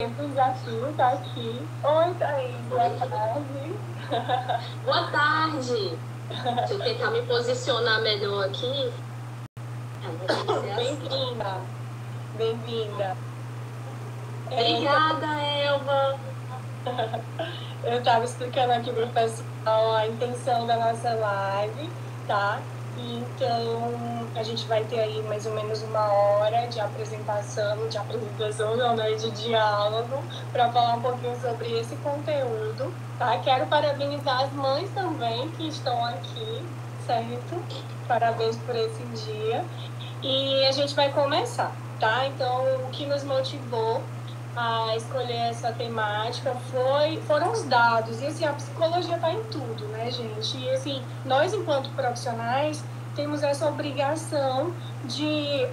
O desafio tá aqui. Oi, Thaís, boa tarde. Boa tarde. Deixa eu tentar me posicionar melhor aqui. Bem-vinda. Bem-vinda. Obrigada, Elba. Eu estava explicando aqui para o pessoal a intenção da nossa live, tá? Então, a gente vai ter aí mais ou menos uma hora de apresentação não, né? De diálogo, para falar um pouquinho sobre esse conteúdo, tá? Quero parabenizar as mães também que estão aqui, certo? Parabéns por esse dia. E a gente vai começar, tá? Então, o que nos motivou a escolher essa temática foram os dados. E assim, a psicologia está em tudo, né, gente? E assim, nós, enquanto profissionais, temos essa obrigação de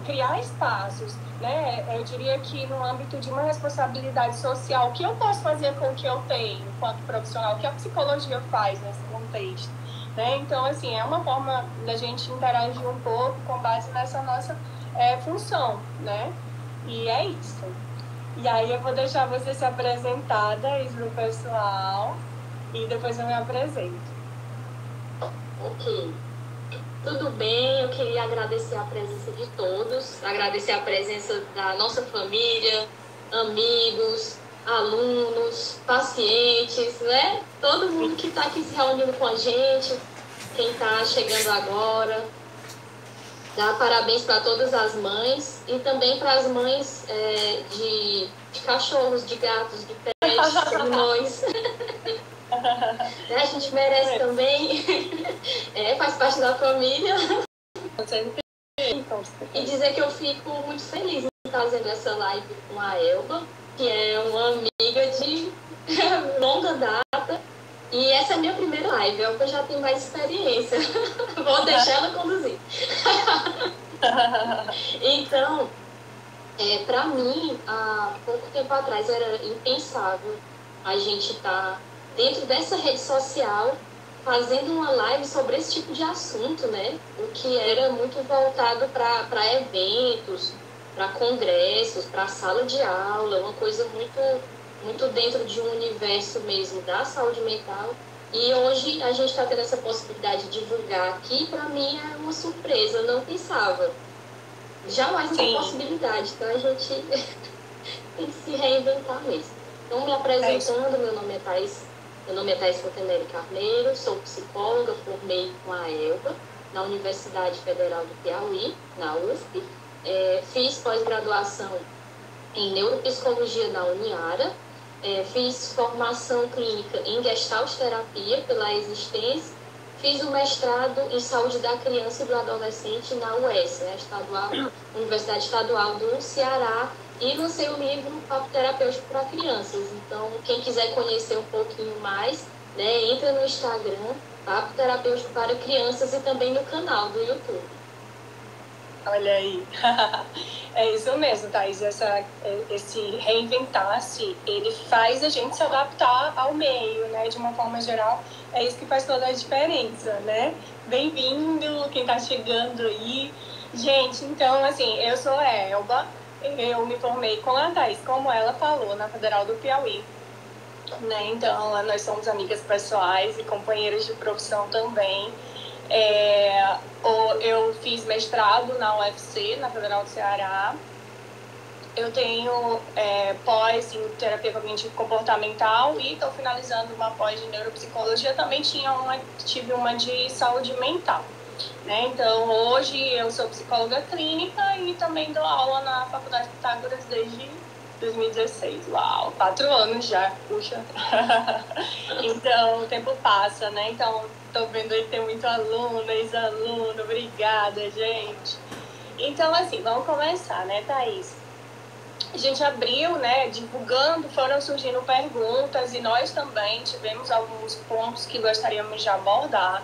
criar espaços, né? Eu diria que no âmbito de uma responsabilidade social, o que eu posso fazer com o que eu tenho enquanto profissional, o que a psicologia faz nesse contexto, né? Então, assim, é uma forma da gente interagir um pouco com base nessa nossa função, né? E é isso. E aí eu vou deixar você se apresentar, Daís, no pessoal, e depois eu me apresento. Ok. Tudo bem, eu queria agradecer a presença de todos, agradecer a presença da nossa família, amigos, alunos, pacientes, né? Todo mundo que está aqui se reunindo com a gente, quem está chegando agora. Dar parabéns para todas as mães e também para as mães de cachorros, de gatos, de pets, seminóis. A gente merece também, faz parte da família. E dizer que eu fico muito feliz em estar fazendo essa live com a Elba, que é uma amiga de longa data. E essa é a minha primeira live, eu já tenho mais experiência. Vou deixar ela conduzir. Então, para mim, há pouco tempo atrás era impensável a gente estar dentro dessa rede social fazendo uma live sobre esse tipo de assunto, né? O que era muito voltado para eventos, para congressos, para sala de aula, uma coisa muito dentro de um universo mesmo da saúde mental. E hoje a gente está tendo essa possibilidade de divulgar aqui, para mim é uma surpresa, eu não pensava. Jamais tem possibilidade, então a gente tem que se reinventar mesmo. Então, me apresentando, meu nome é Thaís Fontenelle Carneiro, sou psicóloga, formei com a Elba, na Universidade Federal do Piauí, na UFP. Fiz pós-graduação em neuropsicologia na Uniara, fiz formação clínica em Gestalt terapia pela Existência, fiz o mestrado em saúde da criança e do adolescente na UES, né, Universidade Estadual do Ceará, e lancei o livro Papo Terapêutico para Crianças. Então, quem quiser conhecer um pouquinho mais, né, entra no Instagram, Papo Terapêutico para Crianças, e também no canal do YouTube. Olha aí. É isso mesmo, Thaís. Esse reinventar-se, ele faz a gente se adaptar ao meio, né? De uma forma geral, é isso que faz toda a diferença, né? Bem-vindo, quem tá chegando aí. Gente, então, assim, eu sou a Elba, eu me formei com a Thaís, como ela falou, na Federal do Piauí, né? Então, nós somos amigas pessoais e companheiras de profissão também. Eu fiz mestrado na UFC, na Federal do Ceará. Eu tenho pós em terapia cognitivo comportamental e estou finalizando uma pós de neuropsicologia. Também tive uma de saúde mental, né? Então, hoje eu sou psicóloga clínica e também dou aula na Faculdade Pitágoras desde 2016. Uau, 4 anos já, puxa. Então, o tempo passa, né? Então, tô vendo aí que tem muito aluno, ex-aluno. Obrigada, gente. Então, assim, vamos começar, né, Thaís? A gente abriu, né, divulgando, foram surgindo perguntas e nós também tivemos alguns pontos que gostaríamos de abordar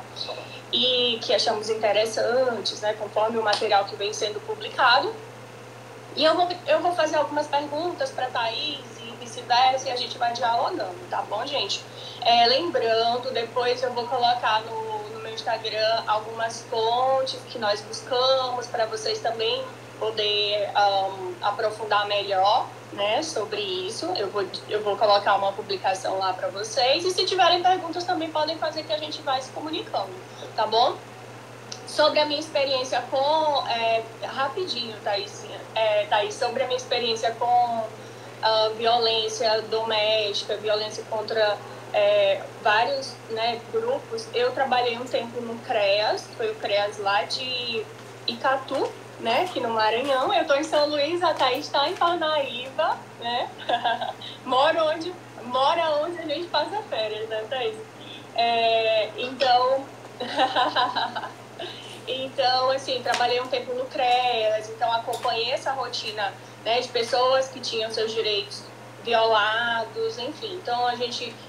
e que achamos interessantes, né, conforme o material que vem sendo publicado. E eu vou fazer algumas perguntas para a Thaís e vice-versa, e a gente vai dialogando, tá bom, gente? Lembrando, depois eu vou colocar no meu Instagram algumas fontes que nós buscamos para vocês também poder aprofundar melhor, né, sobre isso. Eu vou colocar uma publicação lá para vocês. E se tiverem perguntas também podem fazer, que a gente vai se comunicando, tá bom? Sobre a minha experiência com... rapidinho, Thaís, sobre a minha experiência com violência doméstica, violência contra vários, né, grupos. Eu trabalhei um tempo no CREAS, foi o CREAS lá de Icatu, né, aqui no Maranhão. Eu estou em São Luís, a Thaís está em Parnaíba, né? Mora onde a gente passa férias, né, Thaís? Então, assim, trabalhei um tempo no CREAS, então acompanhei essa rotina, né, de pessoas que tinham seus direitos violados, enfim. Então,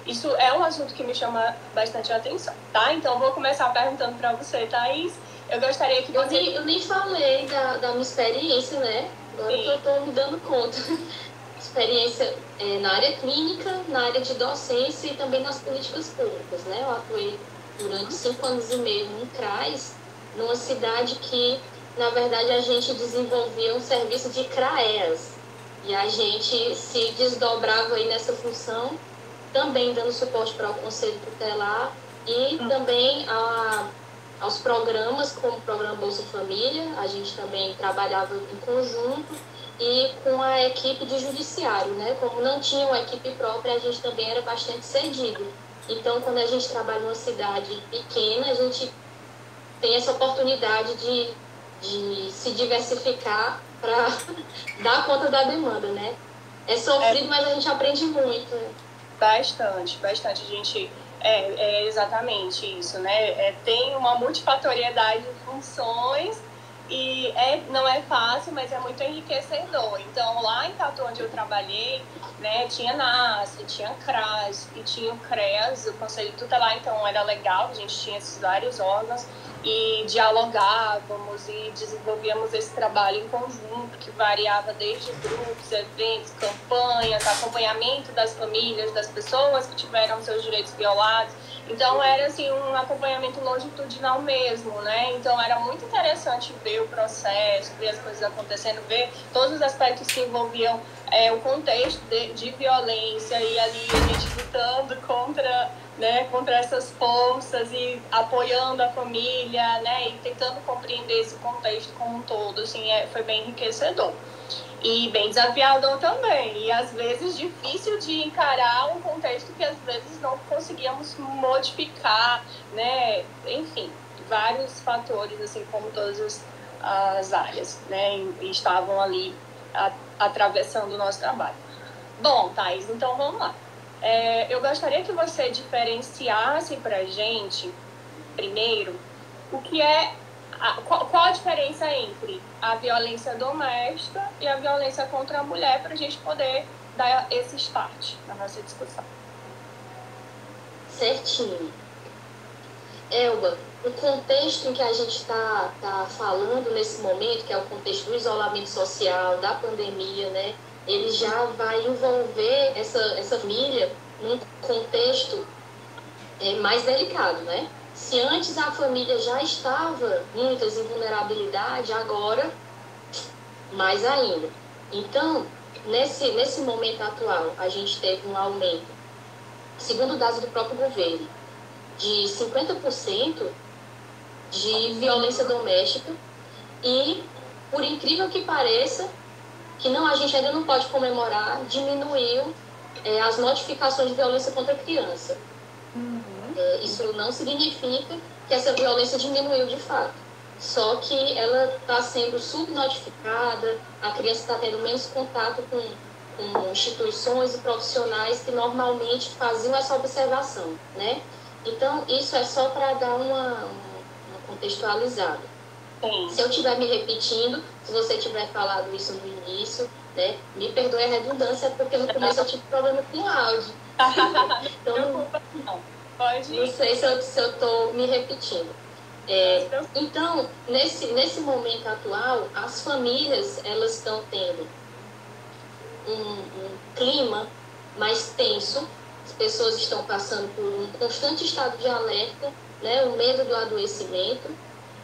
isso é um assunto que me chama bastante a atenção, tá? Então, vou começar perguntando para você, Thaís. Eu gostaria que você... Eu nem falei da minha experiência, né? Agora que eu estou me dando conta. Experiência na área clínica, na área de docência e também nas políticas públicas, né? Eu atuei durante 5 anos e meio no CRAS, numa cidade que, na verdade, a gente desenvolvia um serviço de CRAES. E a gente se desdobrava aí nessa função, também dando suporte para o Conselho Tutelar e também aos programas, como o Programa Bolsa Família. A gente também trabalhava em conjunto e com a equipe de judiciário, né? Como não tinha uma equipe própria, a gente também era bastante cedido. Então, quando a gente trabalha numa cidade pequena, a gente tem essa oportunidade de se diversificar para dar conta da demanda, né? É sofrido, mas a gente aprende muito. Né? Bastante. A gente... É exatamente isso, né? Tem uma multifatoriedade de funções e não é fácil, mas é muito enriquecedor. Então, lá em Tatu, onde eu trabalhei, né, tinha NAS, tinha CRAS e tinha o CREAS, o Conselho Tutelar, então era legal, a gente tinha esses vários órgãos e dialogávamos e desenvolvíamos esse trabalho em conjunto, que variava desde grupos, eventos, campanhas, acompanhamento das famílias, das pessoas que tiveram seus direitos violados. Então, era assim, um acompanhamento longitudinal mesmo, né? Então, era muito interessante ver o processo, ver as coisas acontecendo, ver todos os aspectos que envolviam o contexto de violência e ali a gente lutando contra essas forças e apoiando a família, né? E tentando compreender esse contexto como um todo, assim, foi bem enriquecedor. E bem desafiador também, e às vezes difícil de encarar um contexto que às vezes não conseguíamos modificar, né? Enfim, vários fatores, assim como todas as áreas, né? E estavam ali atravessando o nosso trabalho. Bom, Thaís, então vamos lá. Eu gostaria que você diferenciasse pra gente, primeiro, o que qual a diferença entre a violência doméstica e a violência contra a mulher, para a gente poder dar esse start na nossa discussão. Certinho. Elba, o contexto em que a gente está falando nesse momento, que é o contexto do isolamento social, da pandemia, né? Ele já vai envolver essa família num contexto mais delicado, né? Se antes a família já estava muitas em vulnerabilidade, agora mais ainda. Então, nesse momento atual, a gente teve um aumento, segundo dados do próprio governo, de 50% de violência doméstica e, por incrível que pareça, que a gente ainda não pode comemorar, diminuiu as notificações de violência contra a criança. Isso não significa que essa violência diminuiu de fato. Só que ela está sendo subnotificada, a criança está tendo menos contato com instituições e profissionais que normalmente faziam essa observação, né? Então, isso é só para dar uma contextualizada. Sim. Se eu estiver me repetindo, se você tiver falado isso no início, né, me perdoe a redundância, porque no começo eu tive problema com o áudio. Então, não sei se eu estou me repetindo. Então, nesse momento atual, as famílias elas estão tendo um clima mais tenso, as pessoas estão passando por um constante estado de alerta, né, o medo do adoecimento,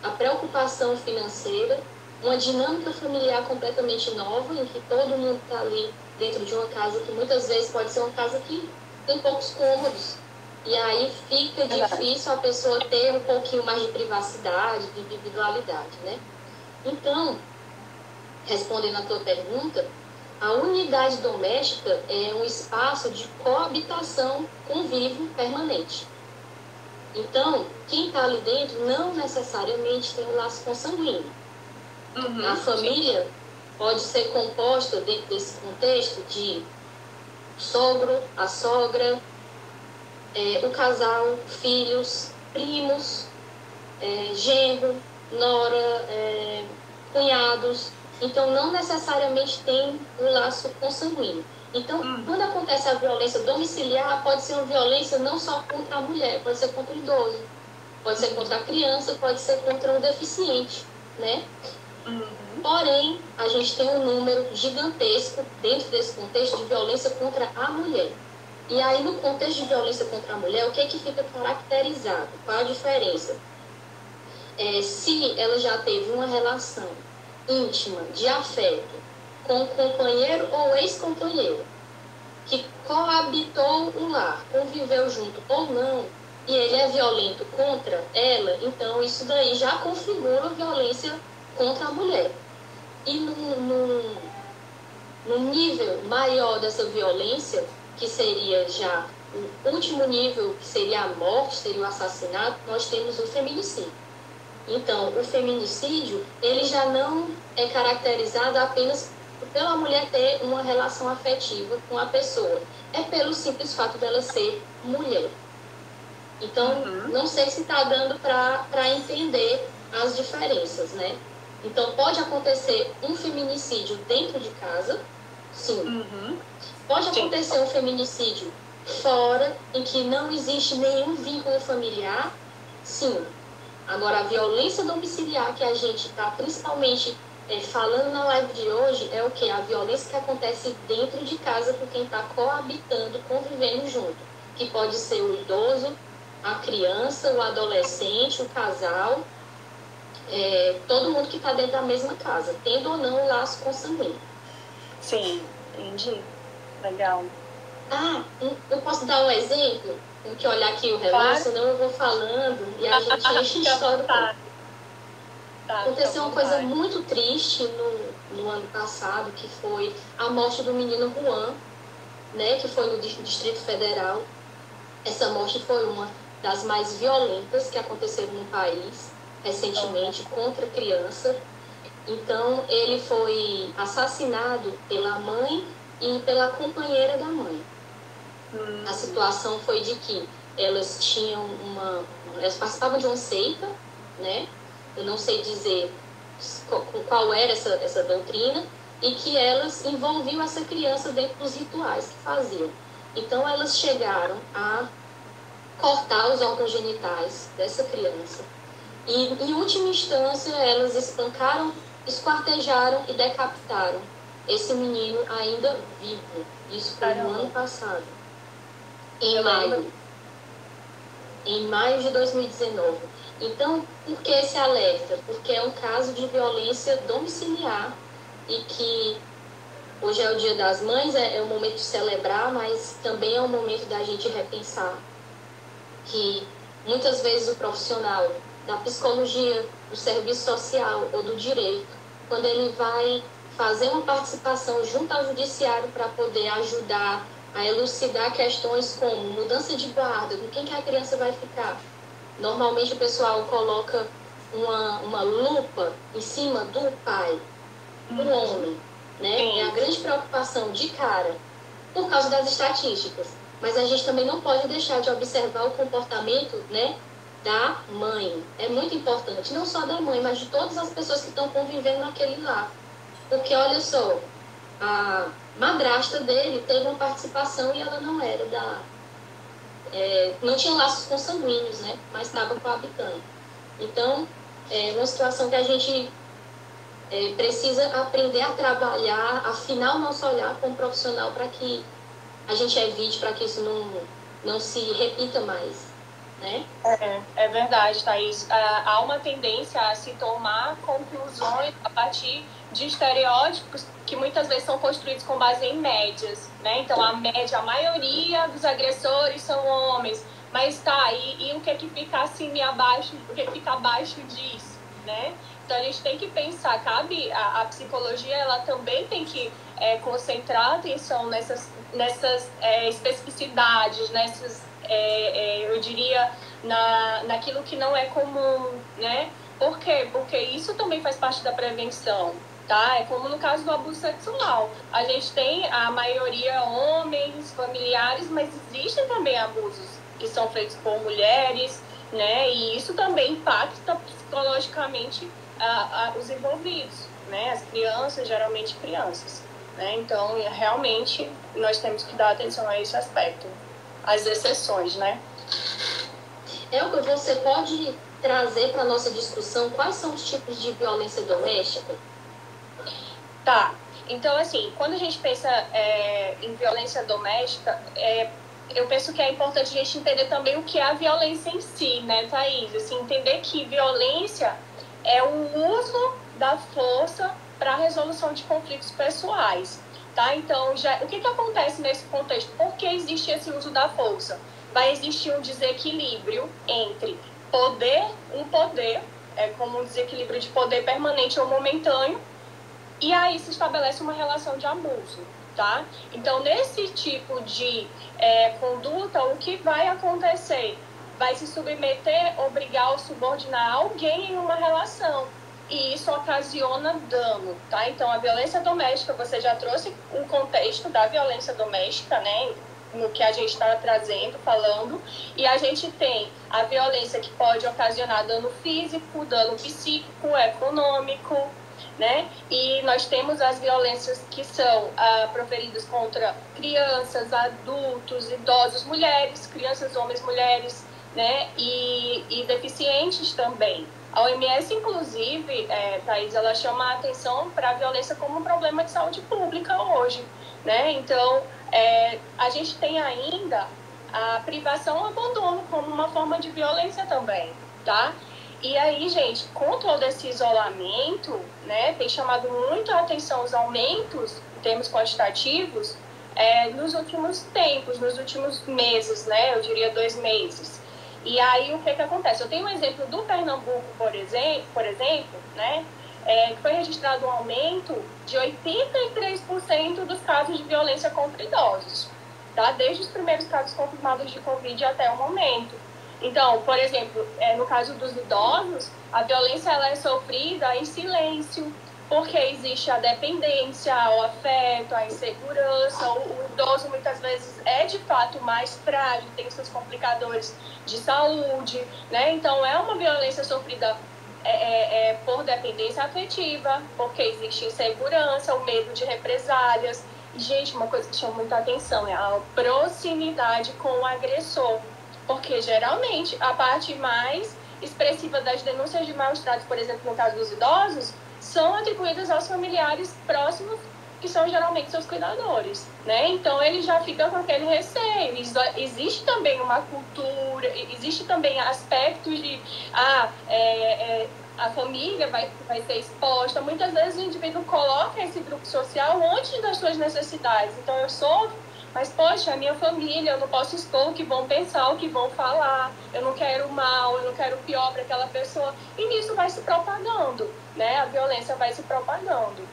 a preocupação financeira uma dinâmica familiar completamente nova, em que todo mundo está ali dentro de uma casa que muitas vezes pode ser uma casa que tem poucos cômodos. E aí fica difícil a pessoa ter um pouquinho mais de privacidade, de individualidade, né? Então, respondendo à tua pergunta, a unidade doméstica é um espaço de coabitação, convívio permanente. Então, quem está ali dentro não necessariamente tem um laço consanguíneo. A família pode ser composta, dentro desse contexto, de sogro, a sogra, o casal, filhos, primos, genro, nora, cunhados. Então, não necessariamente tem um laço consanguíneo. Então, quando acontece a violência domiciliar, pode ser uma violência não só contra a mulher, pode ser contra o idoso, pode ser contra a criança, pode ser contra um deficiente, né? Porém, a gente tem um número gigantesco dentro desse contexto de violência contra a mulher. E aí, no contexto de violência contra a mulher, o que é que fica caracterizado? Qual a diferença? Se ela já teve uma relação íntima, de afeto, com companheiro ou ex-companheiro, que coabitou o lar, conviveu junto ou não, e ele é violento contra ela, então isso daí já configura violência contra a mulher. E no nível maior dessa violência, que seria já o último nível, que seria a morte, seria o assassinato, nós temos o feminicídio. Então, o feminicídio, ele já não é caracterizado apenas pela mulher ter uma relação afetiva com a pessoa. É pelo simples fato dela ser mulher. Então, não sei se está dando para entender as diferenças, né? Então, pode acontecer um feminicídio dentro de casa, sim. Pode acontecer um feminicídio fora, em que não existe nenhum vínculo familiar, sim. Agora, a violência domiciliar que a gente está principalmente falando na live de hoje é o quê? A violência que acontece dentro de casa com quem está coabitando, convivendo junto. Que pode ser o idoso, a criança, o adolescente, o casal, todo mundo que está dentro da mesma casa, tendo ou não um laço consanguíneo. Sim, entendi. Legal. Eu posso dar um exemplo? Tenho que olhar aqui o relógio, senão eu vou falando e a gente enche de história. Aconteceu uma coisa muito triste no ano passado, que foi a morte do menino Juan, né, que foi no Distrito Federal. Essa morte foi uma das mais violentas que aconteceram no país recentemente contra criança. Então, ele foi assassinado pela mãe e pela companheira da mãe. A situação foi de que elas elas participavam de uma seita, né? Eu não sei dizer qual era essa doutrina, e que elas envolviam essa criança dentro dos rituais que faziam. Então, elas chegaram a cortar os órgãos genitais dessa criança. E, em última instância, elas espancaram, esquartejaram e decapitaram esse menino ainda vivo. Isso foi no ano passado. Em maio de 2019. Então, por que esse alerta? Porque é um caso de violência domiciliar e que hoje é o Dia das Mães, é o momento de celebrar, mas também é o momento da gente repensar que muitas vezes o profissional da psicologia, do serviço social ou do direito, quando ele vai fazer uma participação junto ao judiciário para poder ajudar a elucidar questões como mudança de guarda, com quem que a criança vai ficar. Normalmente o pessoal coloca uma lupa em cima do pai, do homem, né? É a grande preocupação de cara, por causa das estatísticas. Mas a gente também não pode deixar de observar o comportamento, né, da mãe. É muito importante, não só da mãe, mas de todas as pessoas que estão convivendo naquele lar. Porque, olha só, a madrasta dele teve uma participação e ela não era não tinha laços consanguíneos, né? Mas estava coabitando. Então, é uma situação que a gente precisa aprender a trabalhar, afinar o nosso olhar como profissional para que a gente evite, para que isso não se repita mais. né? É verdade, Thaís. Há uma tendência a se tomar conclusões a partir de estereótipos que muitas vezes são construídos com base em médias, né? Então, a maioria dos agressores são homens. Mas tá, e o que é que fica acima e abaixo, o que é que fica abaixo disso, né? Então, a gente tem que pensar, cabe a psicologia, ela também tem que concentrar atenção nessas especificidades, eu diria, naquilo que não é comum, né? Por quê? Porque isso também faz parte da prevenção, tá? É como no caso do abuso sexual. A gente tem a maioria homens, familiares, mas existem também abusos que são feitos por mulheres, né? E isso também impacta psicologicamente os envolvidos, né? As crianças, geralmente crianças, né? Então, realmente, nós temos que dar atenção a esse aspecto. As exceções, né? Elga, você pode trazer para a nossa discussão quais são os tipos de violência doméstica? Tá. Então, assim, quando a gente pensa em violência doméstica, eu penso que é importante a gente entender também o que é a violência em si, né, Thaís? Assim, entender que violência é o uso da força para a resolução de conflitos pessoais, tá? Então, o que acontece nesse contexto? Por que existe esse uso da força? Vai existir um desequilíbrio entre um poder, como um desequilíbrio de poder permanente ou momentâneo, e aí se estabelece uma relação de abuso, tá? Então, nesse tipo de conduta, o que vai acontecer? Vai se submeter, obrigar ou subordinar alguém em uma relação. E isso ocasiona dano, tá? Então, a violência doméstica, você já trouxe o contexto da violência doméstica, né? No que a gente está trazendo, falando. E a gente tem a violência que pode ocasionar dano físico, dano psíquico, econômico, né? E nós temos as violências que são proferidas contra crianças, adultos, idosos, mulheres, crianças, homens, mulheres, né? E deficientes também. A OMS, inclusive, Thaís, ela chama a atenção para a violência como um problema de saúde pública hoje, né? Então, a gente tem ainda a privação ou abandono como uma forma de violência também, tá? E aí, gente, com todo esse isolamento, né, tem chamado muito a atenção os aumentos, em termos quantitativos, nos últimos tempos, nos últimos meses, né, eu diria 2 meses. E aí, o que acontece? Eu tenho um exemplo do Pernambuco, por exemplo, né, que foi registrado um aumento de 83% dos casos de violência contra idosos, tá? Desde os primeiros casos confirmados de Covid até o momento. Então, por exemplo, no caso dos idosos, a violência ela é sofrida em silêncio, porque existe a dependência, o afeto, a insegurança. O idoso muitas vezes é de fato mais frágil, tem seus complicadores de saúde, né? Então, é uma violência sofrida por dependência afetiva, porque existe insegurança, o medo de represálias. E, gente, uma coisa que chama muita atenção é a proximidade com o agressor. Porque, geralmente, a parte mais expressiva das denúncias de maus tratos, por exemplo, no caso dos idosos, são atribuídas aos familiares próximos, que são geralmente seus cuidadores, né? Então, ele já fica com aquele receio. Existe também uma cultura, existe também aspectos de... a família vai ser exposta. Muitas vezes o indivíduo coloca esse grupo social antes das suas necessidades. Então, eu sofro, mas, poxa, a minha família, eu não posso expor o que vão pensar, o que vão falar, eu não quero mal, eu não quero pior para aquela pessoa. E nisso vai se propagando, né? A violência vai se propagando,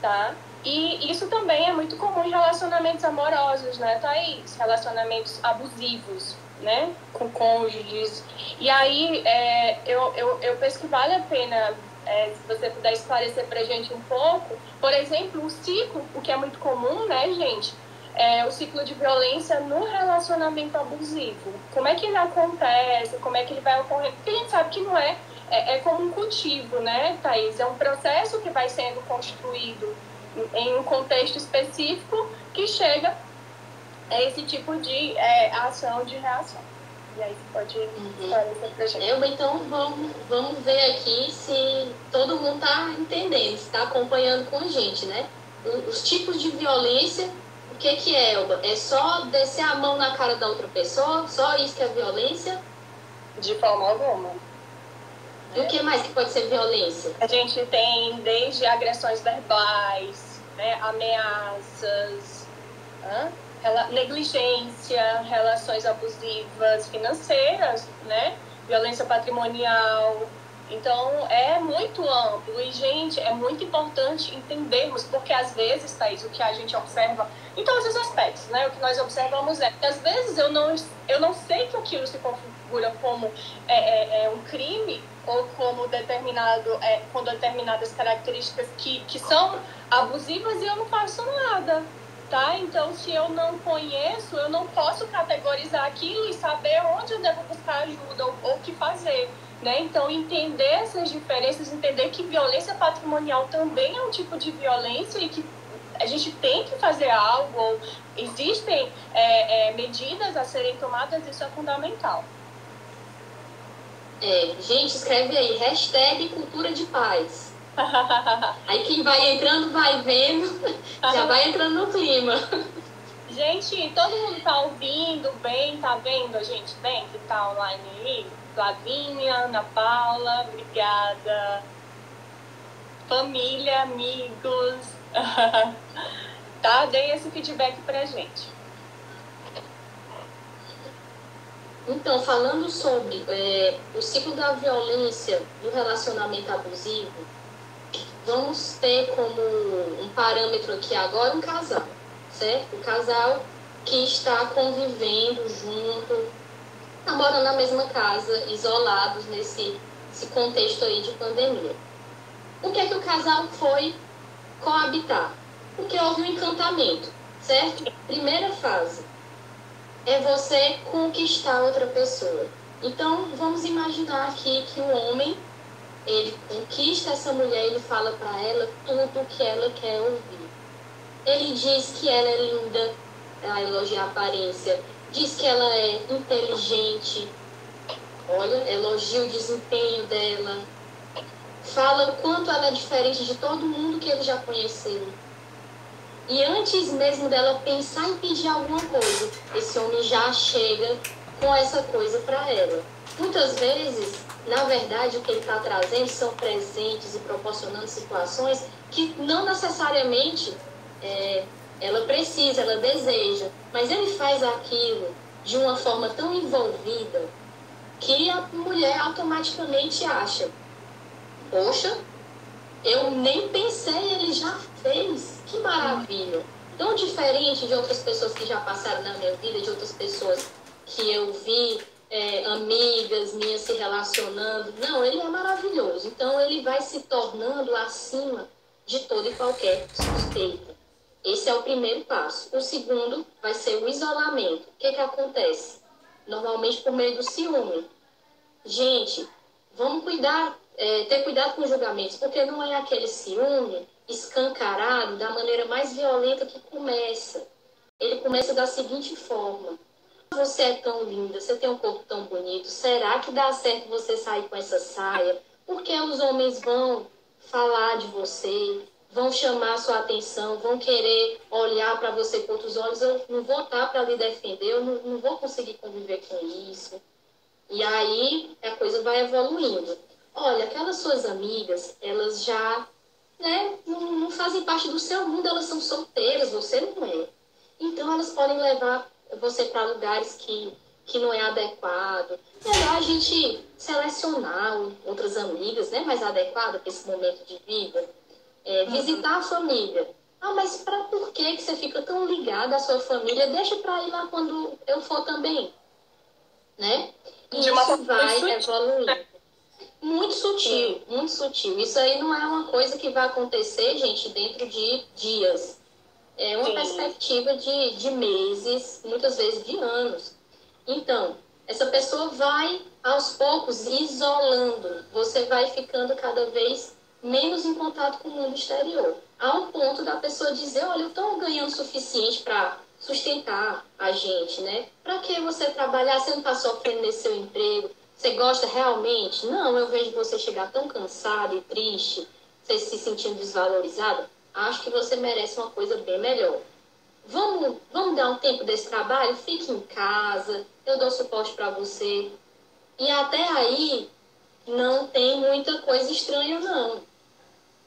tá? E isso também é muito comum em relacionamentos amorosos, né, Thaís? Relacionamentos abusivos, né? Com cônjuges. E aí, eu penso que vale a pena, se você puder esclarecer pra gente um pouco, por exemplo, o ciclo, o que é muito comum, né, gente? O ciclo de violência no relacionamento abusivo. Como é que ele acontece? Como é que ele vai ocorrer? Porque a gente sabe que não é como um cultivo, né, Thaís? É um processo que vai sendo construído em um contexto específico que chega a esse tipo de ação, de reação. E aí você pode esclarecer pra gente. Então, vamos ver aqui se todo mundo está entendendo, se está acompanhando com a gente, né? Os tipos de violência. O que é, Elba? É só descer a mão na cara da outra pessoa? Só isso que é violência? De forma alguma. E o que mais que pode ser violência? A gente tem desde agressões verbais, né, ameaças, negligência, relações abusivas financeiras, né, violência patrimonial. Então, é muito amplo e, gente, é muito importante entendermos, porque às vezes, Thaís, o que a gente observa em todos os aspectos, né, o que nós observamos é que às vezes eu não sei que aquilo se configura como um crime ou como com determinadas características que são abusivas e eu não faço nada. Tá? Então, se eu não conheço, eu não posso categorizar aquilo e saber onde eu devo buscar ajuda ou o que fazer. Né? Então, entender essas diferenças, entender que violência patrimonial também é um tipo de violência e que a gente tem que fazer algo, ou existem medidas a serem tomadas, isso é fundamental. Gente, escreve aí, hashtag cultura de paz. Aí quem vai entrando, vai vendo, já vai entrando no clima. Gente, todo mundo tá ouvindo bem, tá vendo a gente bem que tá online aí? Flavinha, Ana Paula, obrigada. Família, amigos. Tá? Deem esse feedback pra gente. Então, falando sobre o ciclo da violência no relacionamento abusivo, vamos ter como um parâmetro aqui agora um casal, certo? O casal que está convivendo junto, morando na mesma casa, isolados nesse contexto aí de pandemia. Por que o casal foi coabitar? Porque houve um encantamento, certo? Primeira fase é você conquistar outra pessoa. Então, vamos imaginar aqui que o homem, ele conquista essa mulher, ele fala para ela tudo o que ela quer ouvir. Ele diz que ela é linda, a elogiar a aparência, diz que ela é inteligente, olha, elogia o desempenho dela, fala o quanto ela é diferente de todo mundo que ele já conheceu. E antes mesmo dela pensar em pedir alguma coisa, esse homem já chega com essa coisa para ela. Muitas vezes, na verdade, o que ele está trazendo são presentes e proporcionando situações que não necessariamente ela precisa, ela deseja, mas ele faz aquilo de uma forma tão envolvida que a mulher automaticamente acha: poxa, eu nem pensei, ele já fez, que maravilha. Tão diferente de outras pessoas que já passaram na minha vida, de outras pessoas que eu vi, amigas minhas se relacionando. Não, ele é maravilhoso. Então ele vai se tornando acima de toda e qualquer suspeita. Esse é o primeiro passo. O segundo vai ser o isolamento. O que acontece? Normalmente por meio do ciúme. Gente, vamos ter cuidado com os julgamentos, porque não é aquele ciúme escancarado da maneira mais violenta que começa. Ele começa da seguinte forma: você é tão linda, você tem um corpo tão bonito, será que dá certo você sair com essa saia? Porque os homens vão falar de você, vão chamar a sua atenção, vão querer olhar para você com outros olhos. Eu não vou estar para lhe defender, eu não vou conseguir conviver com isso. E aí a coisa vai evoluindo. Olha, aquelas suas amigas, elas já não fazem parte do seu mundo, elas são solteiras, você não é. Então elas podem levar você para lugares que não é adequado. Melhor a gente selecionar outras amigas, né, mais adequadas para esse momento de vida. Visitar a família. Mas por que você fica tão ligada à sua família? Deixa para ir lá quando eu for também. Né? E isso vai evoluindo. Muito sutil, muito sutil. Isso aí não é uma coisa que vai acontecer, gente, dentro de dias. É uma perspectiva de meses, muitas vezes de anos. Então, essa pessoa vai, aos poucos, isolando. Você vai ficando cada vez menos em contato com o mundo exterior. A um ponto da pessoa dizer: olha, eu estou ganhando o suficiente para sustentar a gente, né? Para que você trabalhar? Você não está sofrendo nesse seu emprego? Você gosta realmente? Não, eu vejo você chegar tão cansado e triste, você se sentindo desvalorizada. Acho que você merece uma coisa bem melhor. Vamos dar um tempo desse trabalho? Fique em casa, eu dou suporte para você. E até aí não tem muita coisa estranha, não.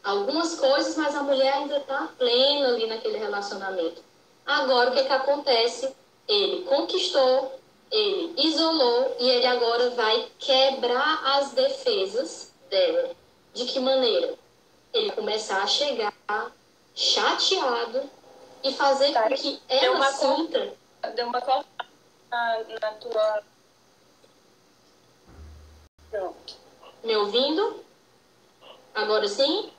Algumas coisas, mas a mulher ainda está plena ali naquele relacionamento. Agora, o que acontece? Ele conquistou, ele isolou e ele agora vai quebrar as defesas dela. De que maneira? Ele começar a chegar chateado e fazer Tá? com que Deu ela uma, sinta. deu uma cortada na tua... Pronto. Me ouvindo? Agora sim?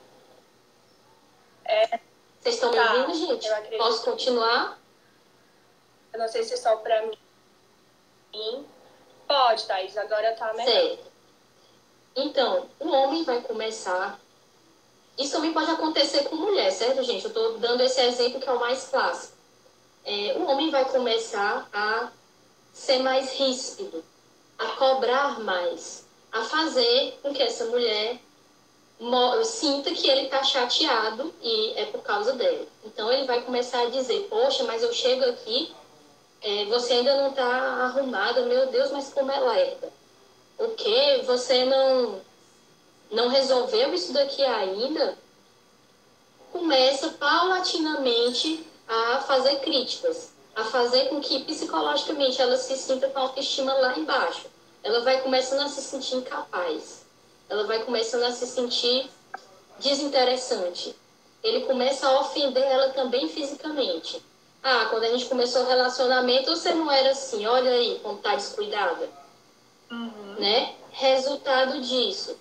Vocês estão me ouvindo, Tá, gente? eu acredito. Posso continuar? Eu não sei se é só pra mim. Pode, Thaís, agora tá melhor. Certo. Então, o homem vai começar. Isso também pode acontecer com mulher, certo, gente? Eu estou dando esse exemplo que é o mais clássico. O homem vai começar a ser mais ríspido, a cobrar mais, a fazer com que essa mulher sinta que ele está chateado e é por causa dela. Então ele vai começar a dizer, poxa, mas eu chego aqui, você ainda não está arrumada, meu Deus, mas como é lerda. O quê? Você não resolveu isso daqui ainda? Começa paulatinamente a fazer críticas, a fazer com que psicologicamente ela se sinta com a autoestima lá embaixo. Ela vai começando a se sentir incapaz. Ela vai começando a se sentir desinteressante. Ele começa a ofender ela também fisicamente. Ah, quando a gente começou o relacionamento, você não era assim, olha aí como tá descuidada. Né? Resultado disso,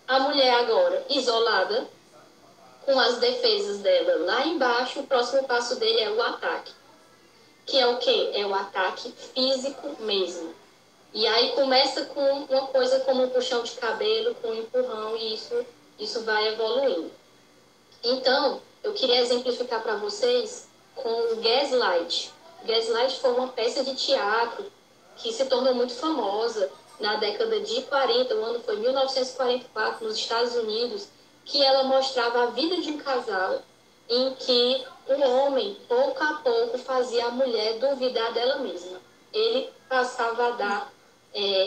a mulher agora isolada, com as defesas dela lá embaixo, o próximo passo dele é o ataque. Que é o quê? É o ataque físico mesmo. E aí começa com uma coisa como um puxão de cabelo, com um empurrão, e isso vai evoluindo. Então, eu queria exemplificar para vocês com o Gaslight. Gaslight foi uma peça de teatro que se tornou muito famosa na década de 40, o ano foi 1944, nos Estados Unidos, que ela mostrava a vida de um casal em que o homem, pouco a pouco, fazia a mulher duvidar dela mesma. Ele passava a dar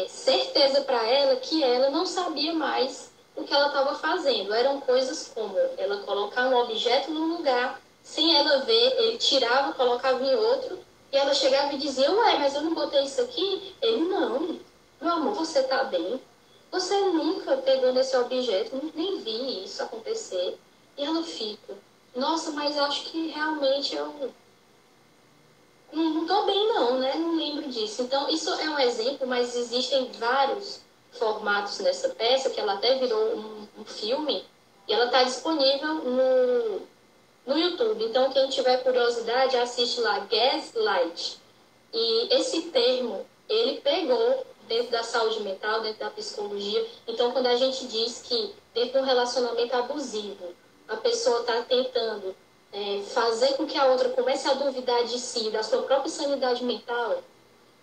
certeza para ela que ela não sabia mais o que ela estava fazendo. Eram coisas como ela colocar um objeto num lugar, sem ela ver, ele tirava, colocava em outro, e ela chegava e dizia, ué, mas eu não botei isso aqui? Ele, não, meu amor, você tá bem? Você nunca pegou nesse objeto, nem vi isso acontecer. E ela fica, nossa, mas acho que realmente eu não estou bem não, né? Não lembro disso. Então, isso é um exemplo, mas existem vários formatos nessa peça, que ela até virou um filme, e ela está disponível no YouTube. Então, quem tiver curiosidade, assiste lá, Gaslight. E esse termo, ele pegou dentro da saúde mental, dentro da psicologia. Então, quando a gente diz que dentro de um relacionamento abusivo, a pessoa está tentando fazer com que a outra comece a duvidar de si, da sua própria sanidade mental,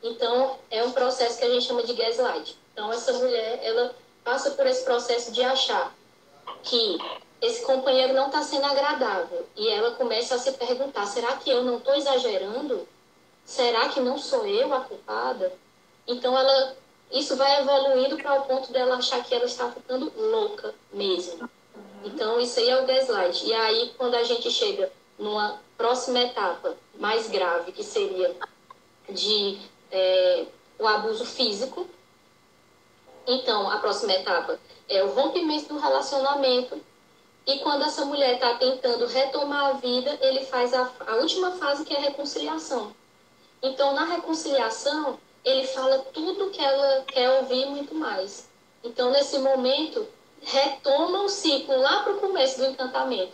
então é um processo que a gente chama de gaslight. Então, essa mulher, ela passa por esse processo de achar que esse companheiro não está sendo agradável. E ela começa a se perguntar, será que eu não estou exagerando? Será que não sou eu a culpada? Então, isso vai evoluindo para o ponto dela achar que ela está ficando louca mesmo. Então, isso aí é o gaslight. E aí, quando a gente chega numa próxima etapa mais grave, que seria o abuso físico, então, a próxima etapa é o rompimento do relacionamento. E quando essa mulher está tentando retomar a vida, ele faz a última fase, que é a reconciliação. Então, na reconciliação, ele fala tudo que ela quer ouvir e muito mais. Então, nesse momento, retoma o ciclo lá para o começo do encantamento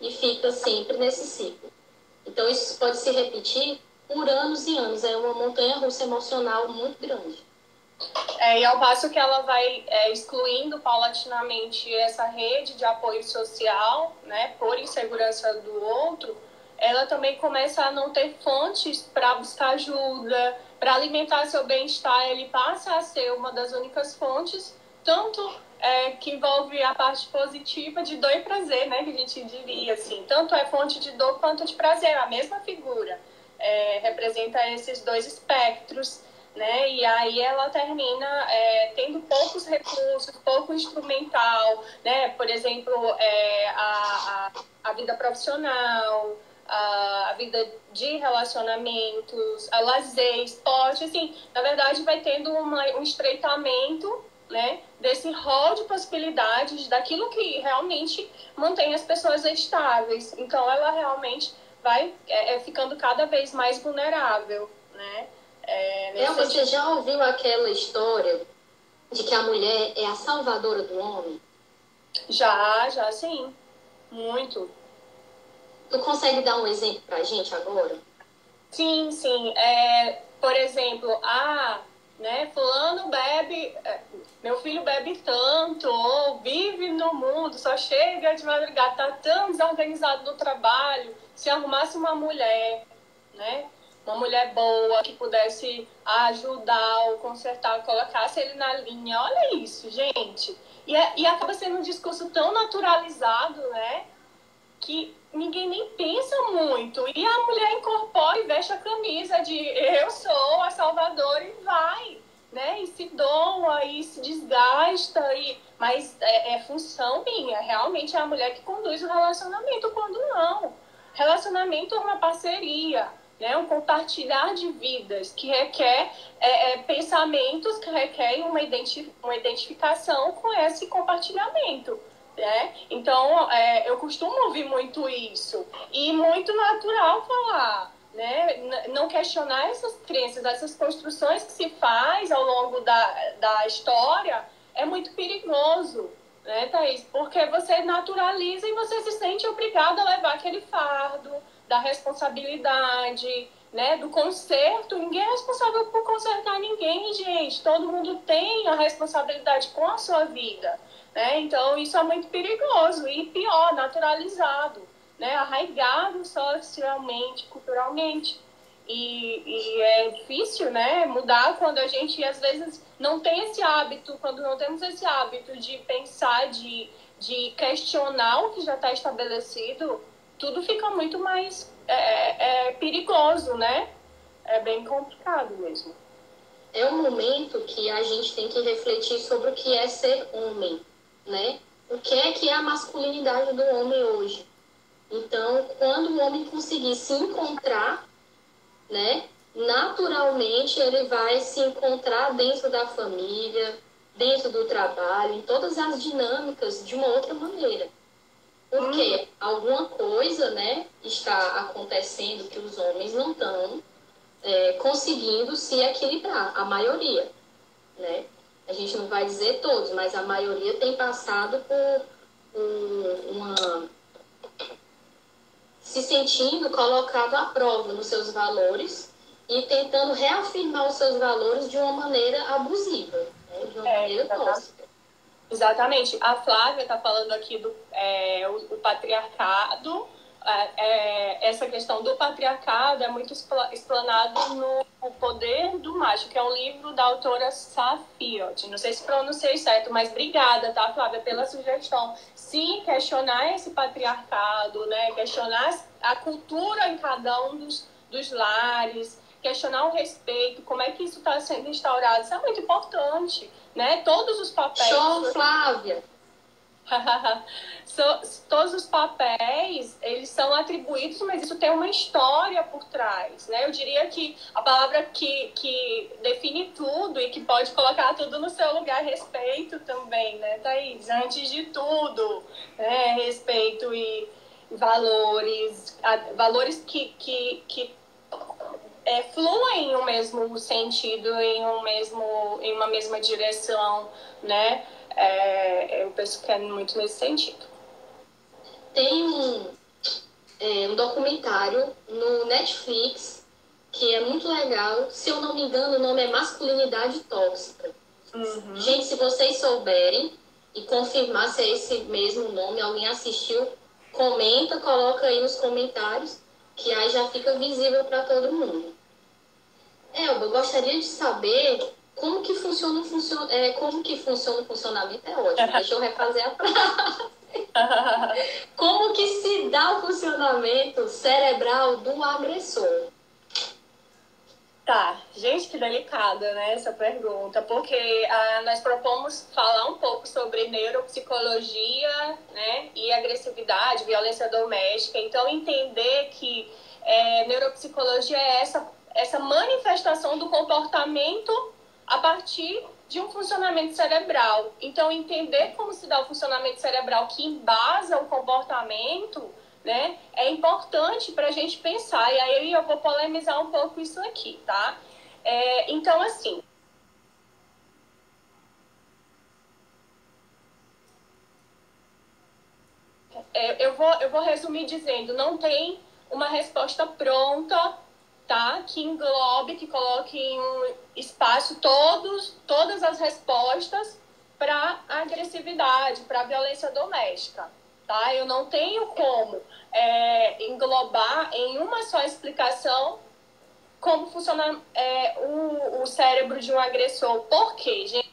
e fica sempre nesse ciclo. Então, isso pode se repetir por anos e anos. É uma montanha-russa emocional muito grande. E ao passo que ela vai excluindo paulatinamente essa rede de apoio social, né, por insegurança do outro, ela também começa a não ter fontes para buscar ajuda, para alimentar seu bem-estar. Ele passa a ser uma das únicas fontes, tanto que envolve a parte positiva de dor e prazer, né, que a gente diria assim. Tanto é fonte de dor quanto de prazer, a mesma figura. Representa esses dois espectros né? E aí ela termina tendo poucos recursos, pouco instrumental, né? Por exemplo, a vida profissional, a vida de relacionamentos, a lazer, esporte, assim, na verdade vai tendo um estreitamento, né, desse rol de possibilidades daquilo que realmente mantém as pessoas estáveis. Então ela realmente vai ficando cada vez mais vulnerável, né? Você já ouviu aquela história de que a mulher é a salvadora do homem? Já sim. Muito. Tu consegue dar um exemplo pra gente agora? Sim. Por exemplo, né, fulano bebe, meu filho bebe tanto, ou vive no mundo, só chega de madrugada, tá tão desorganizado no trabalho. Se arrumasse uma mulher, né, uma mulher boa que pudesse ajudar ou consertar, colocasse ele na linha. Olha isso, gente. E acaba sendo um discurso tão naturalizado, né, que ninguém nem pensa muito. E a mulher incorpora e veste a camisa de eu sou a salvadora e vai, né? E se doa e se desgasta. Mas é função minha. Realmente é a mulher que conduz o relacionamento, quando não. Relacionamento é uma parceria, né? Um compartilhar de vidas que requer pensamentos, que requerem uma identificação com esse compartilhamento. Né? Então, eu costumo ouvir muito isso. E muito natural falar, né? Não questionar essas crenças, essas construções que se faz ao longo da história é muito perigoso, né, Thaís? Porque você naturaliza e você se sente obrigado a levar aquele fardo da responsabilidade, né, do conserto. Ninguém é responsável por consertar ninguém, gente. Todo mundo tem a responsabilidade com a sua vida. Né? Então, isso é muito perigoso e pior, naturalizado, né? Arraigado socialmente, culturalmente. E é difícil, né, mudar quando a gente, às vezes, não tem esse hábito, quando não temos esse hábito de pensar, de questionar o que já está estabelecido, tudo fica muito mais perigoso, né? É bem complicado mesmo. É um momento que a gente tem que refletir sobre o que é ser homem, né? O que é a masculinidade do homem hoje? Então, quando o homem conseguir se encontrar, né, naturalmente ele vai se encontrar dentro da família, dentro do trabalho, em todas as dinâmicas de uma outra maneira. Porque alguma coisa, né, está acontecendo que os homens não estão conseguindo se equilibrar, a maioria, né? A gente não vai dizer todos, mas a maioria tem passado por uma... se sentindo colocado à prova nos seus valores e tentando reafirmar os seus valores de uma maneira abusiva, né? De uma maneira tóxica. Exatamente. A Flávia está falando aqui do o patriarcado. Essa questão do patriarcado é muito explanado no O Poder do Macho, que é um livro da autora Safiot. Não sei se pronunciei certo, mas obrigada, tá, Flávia, pela sugestão. Sim, questionar esse patriarcado, né? Questionar a cultura em cada um dos lares, questionar o respeito, como é que isso está sendo instaurado. Isso é muito importante, né? Todos os papéis... Show, Flávia! Todos os papéis, eles são atribuídos, mas isso tem uma história por trás, né? Eu diria que a palavra que define tudo e que pode colocar tudo no seu lugar é respeito também, né, Thaís? Antes de tudo, né? Respeito e valores que fluem em um mesmo sentido, em uma mesma direção, né? Eu penso que é muito nesse sentido. Tem um documentário no Netflix que é muito legal. Se eu não me engano, o nome é Masculinidade Tóxica. Gente, se vocês souberem e confirmar se é esse mesmo nome, alguém assistiu, comenta, coloca aí nos comentários, que aí já fica visível para todo mundo. Elba, eu gostaria de saber como que funciona o funcionamento. É ótimo, deixa eu refazer a frase. Como que se dá o funcionamento cerebral do agressor? Tá, gente, que delicada, né, essa pergunta, porque nós propomos falar um pouco sobre neuropsicologia, né, e agressividade, violência doméstica. Então, entender que neuropsicologia é essa manifestação do comportamento a partir de um funcionamento cerebral. Então, entender como se dá o funcionamento cerebral que embasa o comportamento, né, é importante para a gente pensar. E aí eu vou polemizar um pouco isso aqui, tá? Então, assim, eu vou resumir dizendo, não tem uma resposta pronta, tá? Que englobe, que coloque em um espaço todas as respostas para a agressividade, para a violência doméstica, tá? Eu não tenho como englobar em uma só explicação como funciona o cérebro de um agressor. Por quê, gente?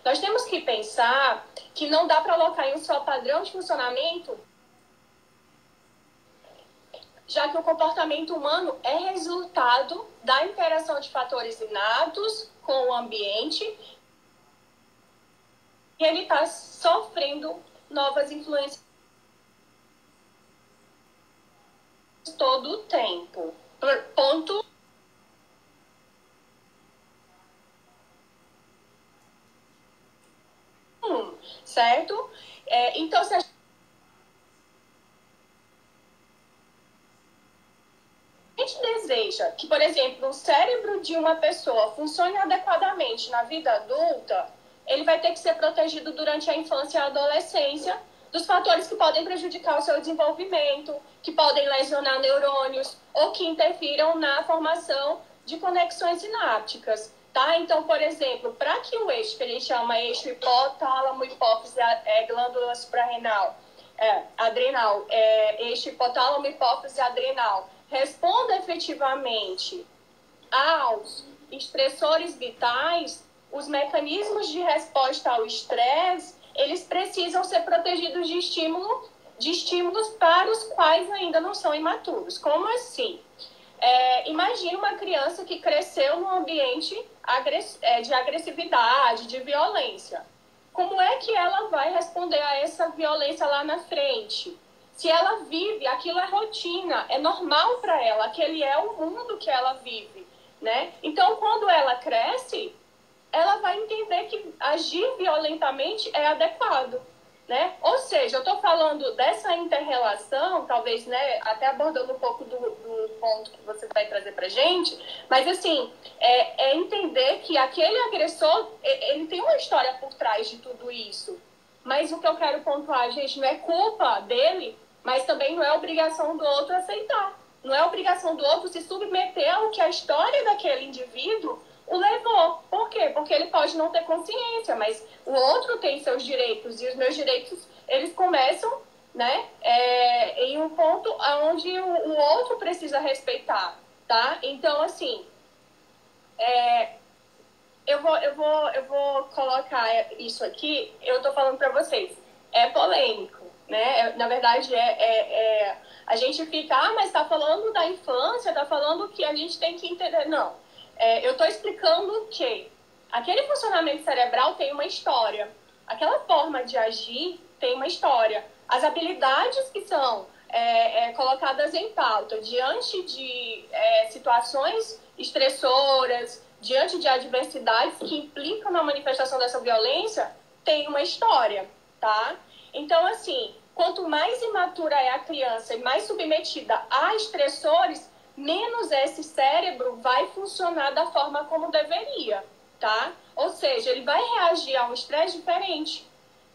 Nós temos que pensar que não dá para alocar em um só padrão de funcionamento, já que o comportamento humano é resultado da interação de fatores inatos com o ambiente e ele está sofrendo novas influências todo o tempo. Ponto. Certo? Então, se a gente deseja que, por exemplo, o cérebro de uma pessoa funcione adequadamente na vida adulta, ele vai ter que ser protegido durante a infância e a adolescência dos fatores que podem prejudicar o seu desenvolvimento, que podem lesionar neurônios ou que interfiram na formação de conexões sinápticas. Tá? Então, por exemplo, para que o eixo, que a gente chama eixo hipotálamo, hipófise, glândula suprarrenal, adrenal, eixo hipotálamo, hipófise, adrenal, responda efetivamente aos estressores vitais, os mecanismos de resposta ao estresse, eles precisam ser protegidos de estímulos para os quais ainda não são imaturos. Como assim? Imagina uma criança que cresceu num ambiente de agressividade, de violência. Como é que ela vai responder a essa violência lá na frente? Se ela vive, aquilo é rotina, é normal para ela, aquele é o mundo que ela vive, né? Então, quando ela cresce, ela vai entender que agir violentamente é adequado, né? Ou seja, eu estou falando dessa inter-relação, talvez, né, até abordando um pouco do ponto que você vai trazer para gente, mas, assim, entender que aquele agressor, ele tem uma história por trás de tudo isso. Mas o que eu quero pontuar, gente, não é culpa dele, mas também não é obrigação do outro aceitar. Não é obrigação do outro se submeter ao que a história daquele indivíduo o levou. Por quê? Porque ele pode não ter consciência, mas o outro tem seus direitos, e os meus direitos, eles começam, né, em um ponto onde o outro precisa respeitar, tá? Então, assim, eu vou colocar isso aqui, eu tô falando para vocês, é polêmico, né? Na verdade, a gente fica, mas tá falando da infância, tá falando que a gente tem que entender. Não, eu tô explicando que aquele funcionamento cerebral tem uma história, aquela forma de agir tem uma história. As habilidades que são colocadas em pauta diante de situações estressoras, diante de adversidades que implicam na manifestação dessa violência, tem uma história, tá? Então, assim, quanto mais imatura é a criança e mais submetida a estressores, menos esse cérebro vai funcionar da forma como deveria, tá? Ou seja, ele vai reagir a um estresse diferente.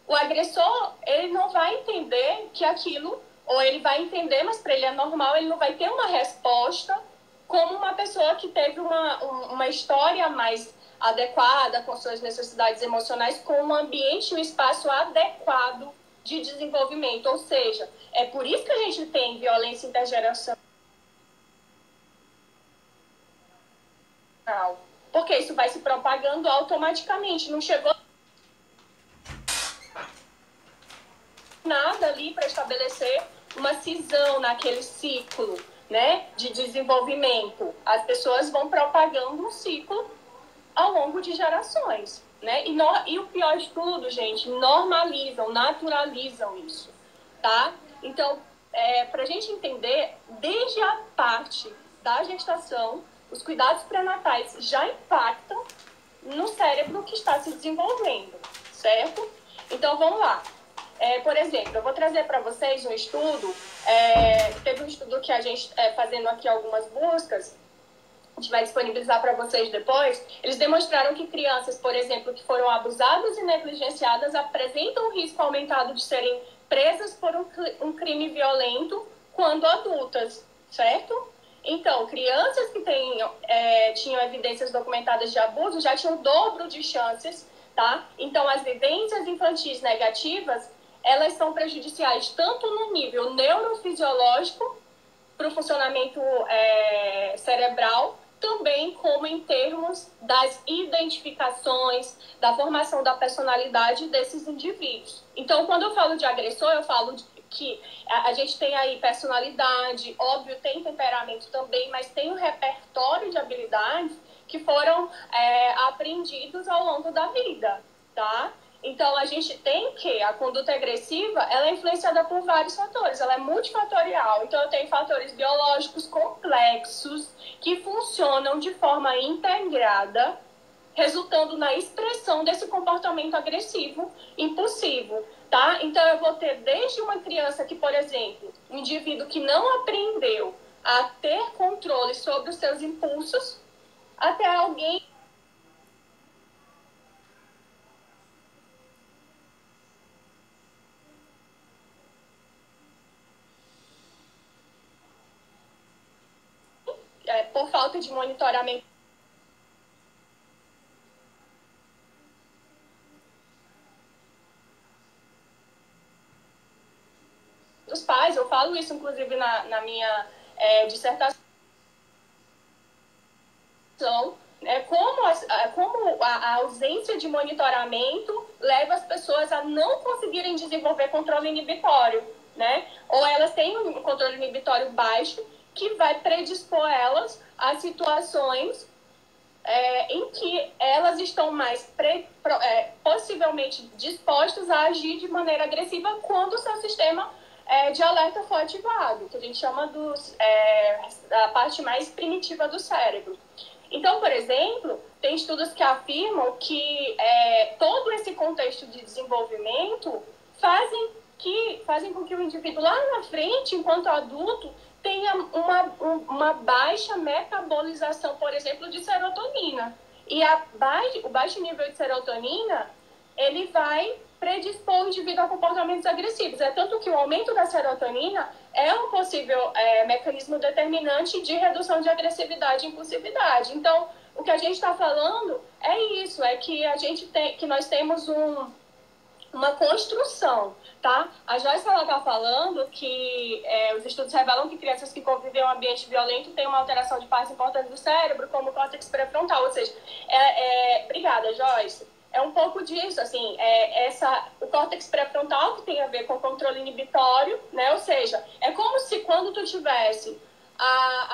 O agressor, ele não vai entender que aquilo, ou ele vai entender, mas para ele é normal, ele não vai ter uma resposta como uma pessoa que teve uma história mais adequada com suas necessidades emocionais, com um ambiente e um espaço adequado de desenvolvimento. Ou seja, é por isso que a gente tem violência intergeracional. Porque isso vai se propagando automaticamente. Não chegou nada ali para estabelecer uma cisão naquele ciclo, né, de desenvolvimento. As pessoas vão propagando um ciclo ao longo de gerações, né? E o pior de tudo, gente, normalizam, naturalizam isso, tá? Então, para a gente entender, desde a parte da gestação, os cuidados pré-natais já impactam no cérebro que está se desenvolvendo, certo? Então, vamos lá. Por exemplo, eu vou trazer para vocês um estudo, teve um estudo que a gente, fazendo aqui algumas buscas, a gente vai disponibilizar para vocês depois, eles demonstraram que crianças, por exemplo, que foram abusadas e negligenciadas apresentam um risco aumentado de serem presas por um crime violento quando adultas, certo? Então, crianças que tinham evidências documentadas de abuso já tinham o dobro de chances, tá? Então, as vivências infantis negativas, elas são prejudiciais tanto no nível neurofisiológico, para o funcionamento cerebral, também como em termos das identificações, da formação da personalidade desses indivíduos. Então, quando eu falo de agressor, eu falo que a gente tem aí personalidade, óbvio, tem temperamento também, mas tem um repertório de habilidades que foram aprendidos ao longo da vida, tá? Então, a gente tem que a conduta agressiva, ela é influenciada por vários fatores, ela é multifatorial. Então, eu tenho fatores biológicos complexos que funcionam de forma integrada, resultando na expressão desse comportamento agressivo impulsivo, tá? Então, eu vou ter desde uma criança que, por exemplo, um indivíduo que não aprendeu a ter controle sobre os seus impulsos, até alguém por falta de monitoramento dos pais. Eu falo isso, inclusive, na minha dissertação, como a ausência de monitoramento leva as pessoas a não conseguirem desenvolver controle inibitório, né? Ou elas têm um controle inibitório baixo, que vai predispor elas a situações em que elas estão mais possivelmente dispostas a agir de maneira agressiva quando o seu sistema de alerta for ativado, que a gente chama da parte mais primitiva do cérebro. Então, por exemplo, tem estudos que afirmam que todo esse contexto de desenvolvimento fazem com que o indivíduo lá na frente, enquanto adulto, tenha uma baixa metabolização, por exemplo, de serotonina. E o baixo nível de serotonina, ele vai predispor o indivíduo a comportamentos agressivos. É tanto que o aumento da serotonina é um possível mecanismo determinante de redução de agressividade e impulsividade. Então, o que a gente está falando é isso, é que nós temos uma construção, tá? A Joyce está falando que os estudos revelam que crianças que convivem em um ambiente violento têm uma alteração de partes importantes do cérebro, como o córtex pré-frontal. Ou seja, obrigada, Joyce. É um pouco disso, assim, o córtex pré-frontal que tem a ver com o controle inibitório, né? Ou seja, é como se quando tu tivesse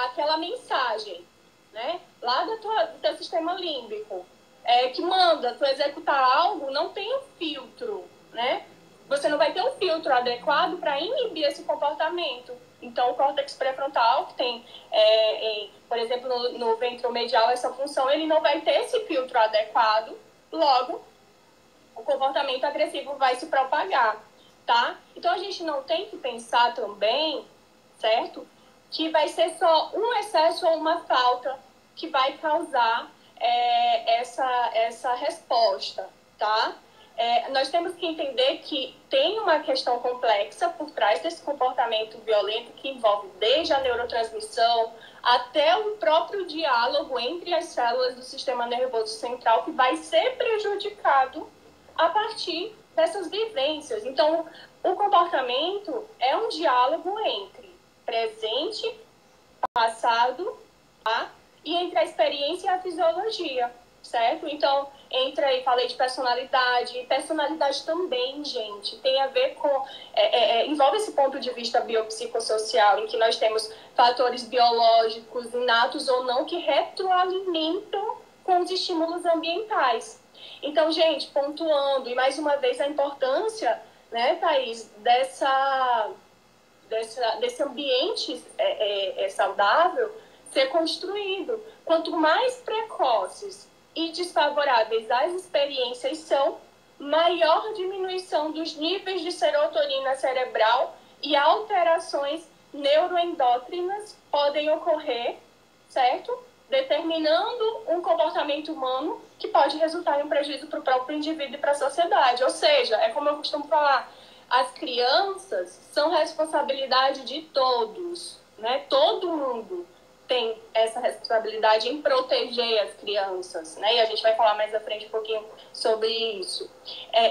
aquela mensagem, né? Lá do teu sistema límbico, que manda tu executar algo, não tem um filtro, né? Você não vai ter um filtro adequado para inibir esse comportamento. Então, o córtex pré-frontal, que tem, por exemplo, no ventromedial, essa função, ele não vai ter esse filtro adequado, logo, o comportamento agressivo vai se propagar, tá? Então, a gente não tem que pensar também, certo? Que vai ser só um excesso ou uma falta que vai causar essa resposta, tá? Nós temos que entender que tem uma questão complexa por trás desse comportamento violento que envolve desde a neurotransmissão até o próprio diálogo entre as células do sistema nervoso central, que vai ser prejudicado a partir dessas vivências. Então, o comportamento é um diálogo entre presente, passado, tá? E entre a experiência e a fisiologia, certo? Então, entra aí, falei de personalidade. E personalidade também, gente, tem a ver com... envolve esse ponto de vista biopsicossocial, em que nós temos fatores biológicos, inatos ou não, que retroalimentam com os estímulos ambientais. Então, gente, pontuando, e mais uma vez a importância, né, Thaís, desse ambiente saudável ser construído. Quanto mais precoces e desfavoráveis as experiências são, maior diminuição dos níveis de serotonina cerebral e alterações neuroendócrinas podem ocorrer, certo? Determinando um comportamento humano que pode resultar em um prejuízo para o próprio indivíduo e para a sociedade. Ou seja, é como eu costumo falar, as crianças são responsabilidade de todos, né? Todo mundo tem essa responsabilidade em proteger as crianças, né? E a gente vai falar mais à frente um pouquinho sobre isso.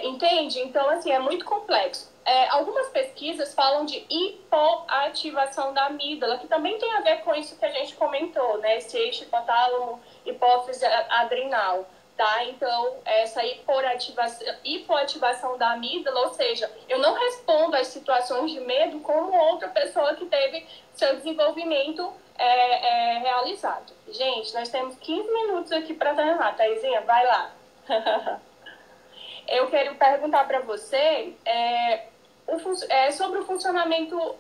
Entende? Então, assim, é muito complexo. Algumas pesquisas falam de hipoativação da amígdala, que também tem a ver com isso que a gente comentou, né? Esse eixo hipotálamo, hipófise adrenal. Tá? Então, essa hipoativação da amígdala, ou seja, eu não respondo às situações de medo como outra pessoa que teve seu desenvolvimento realizado. Gente, nós temos 15 minutos aqui para terminar. Thaisinha, vai lá. Eu quero perguntar para você sobre o funcionamento,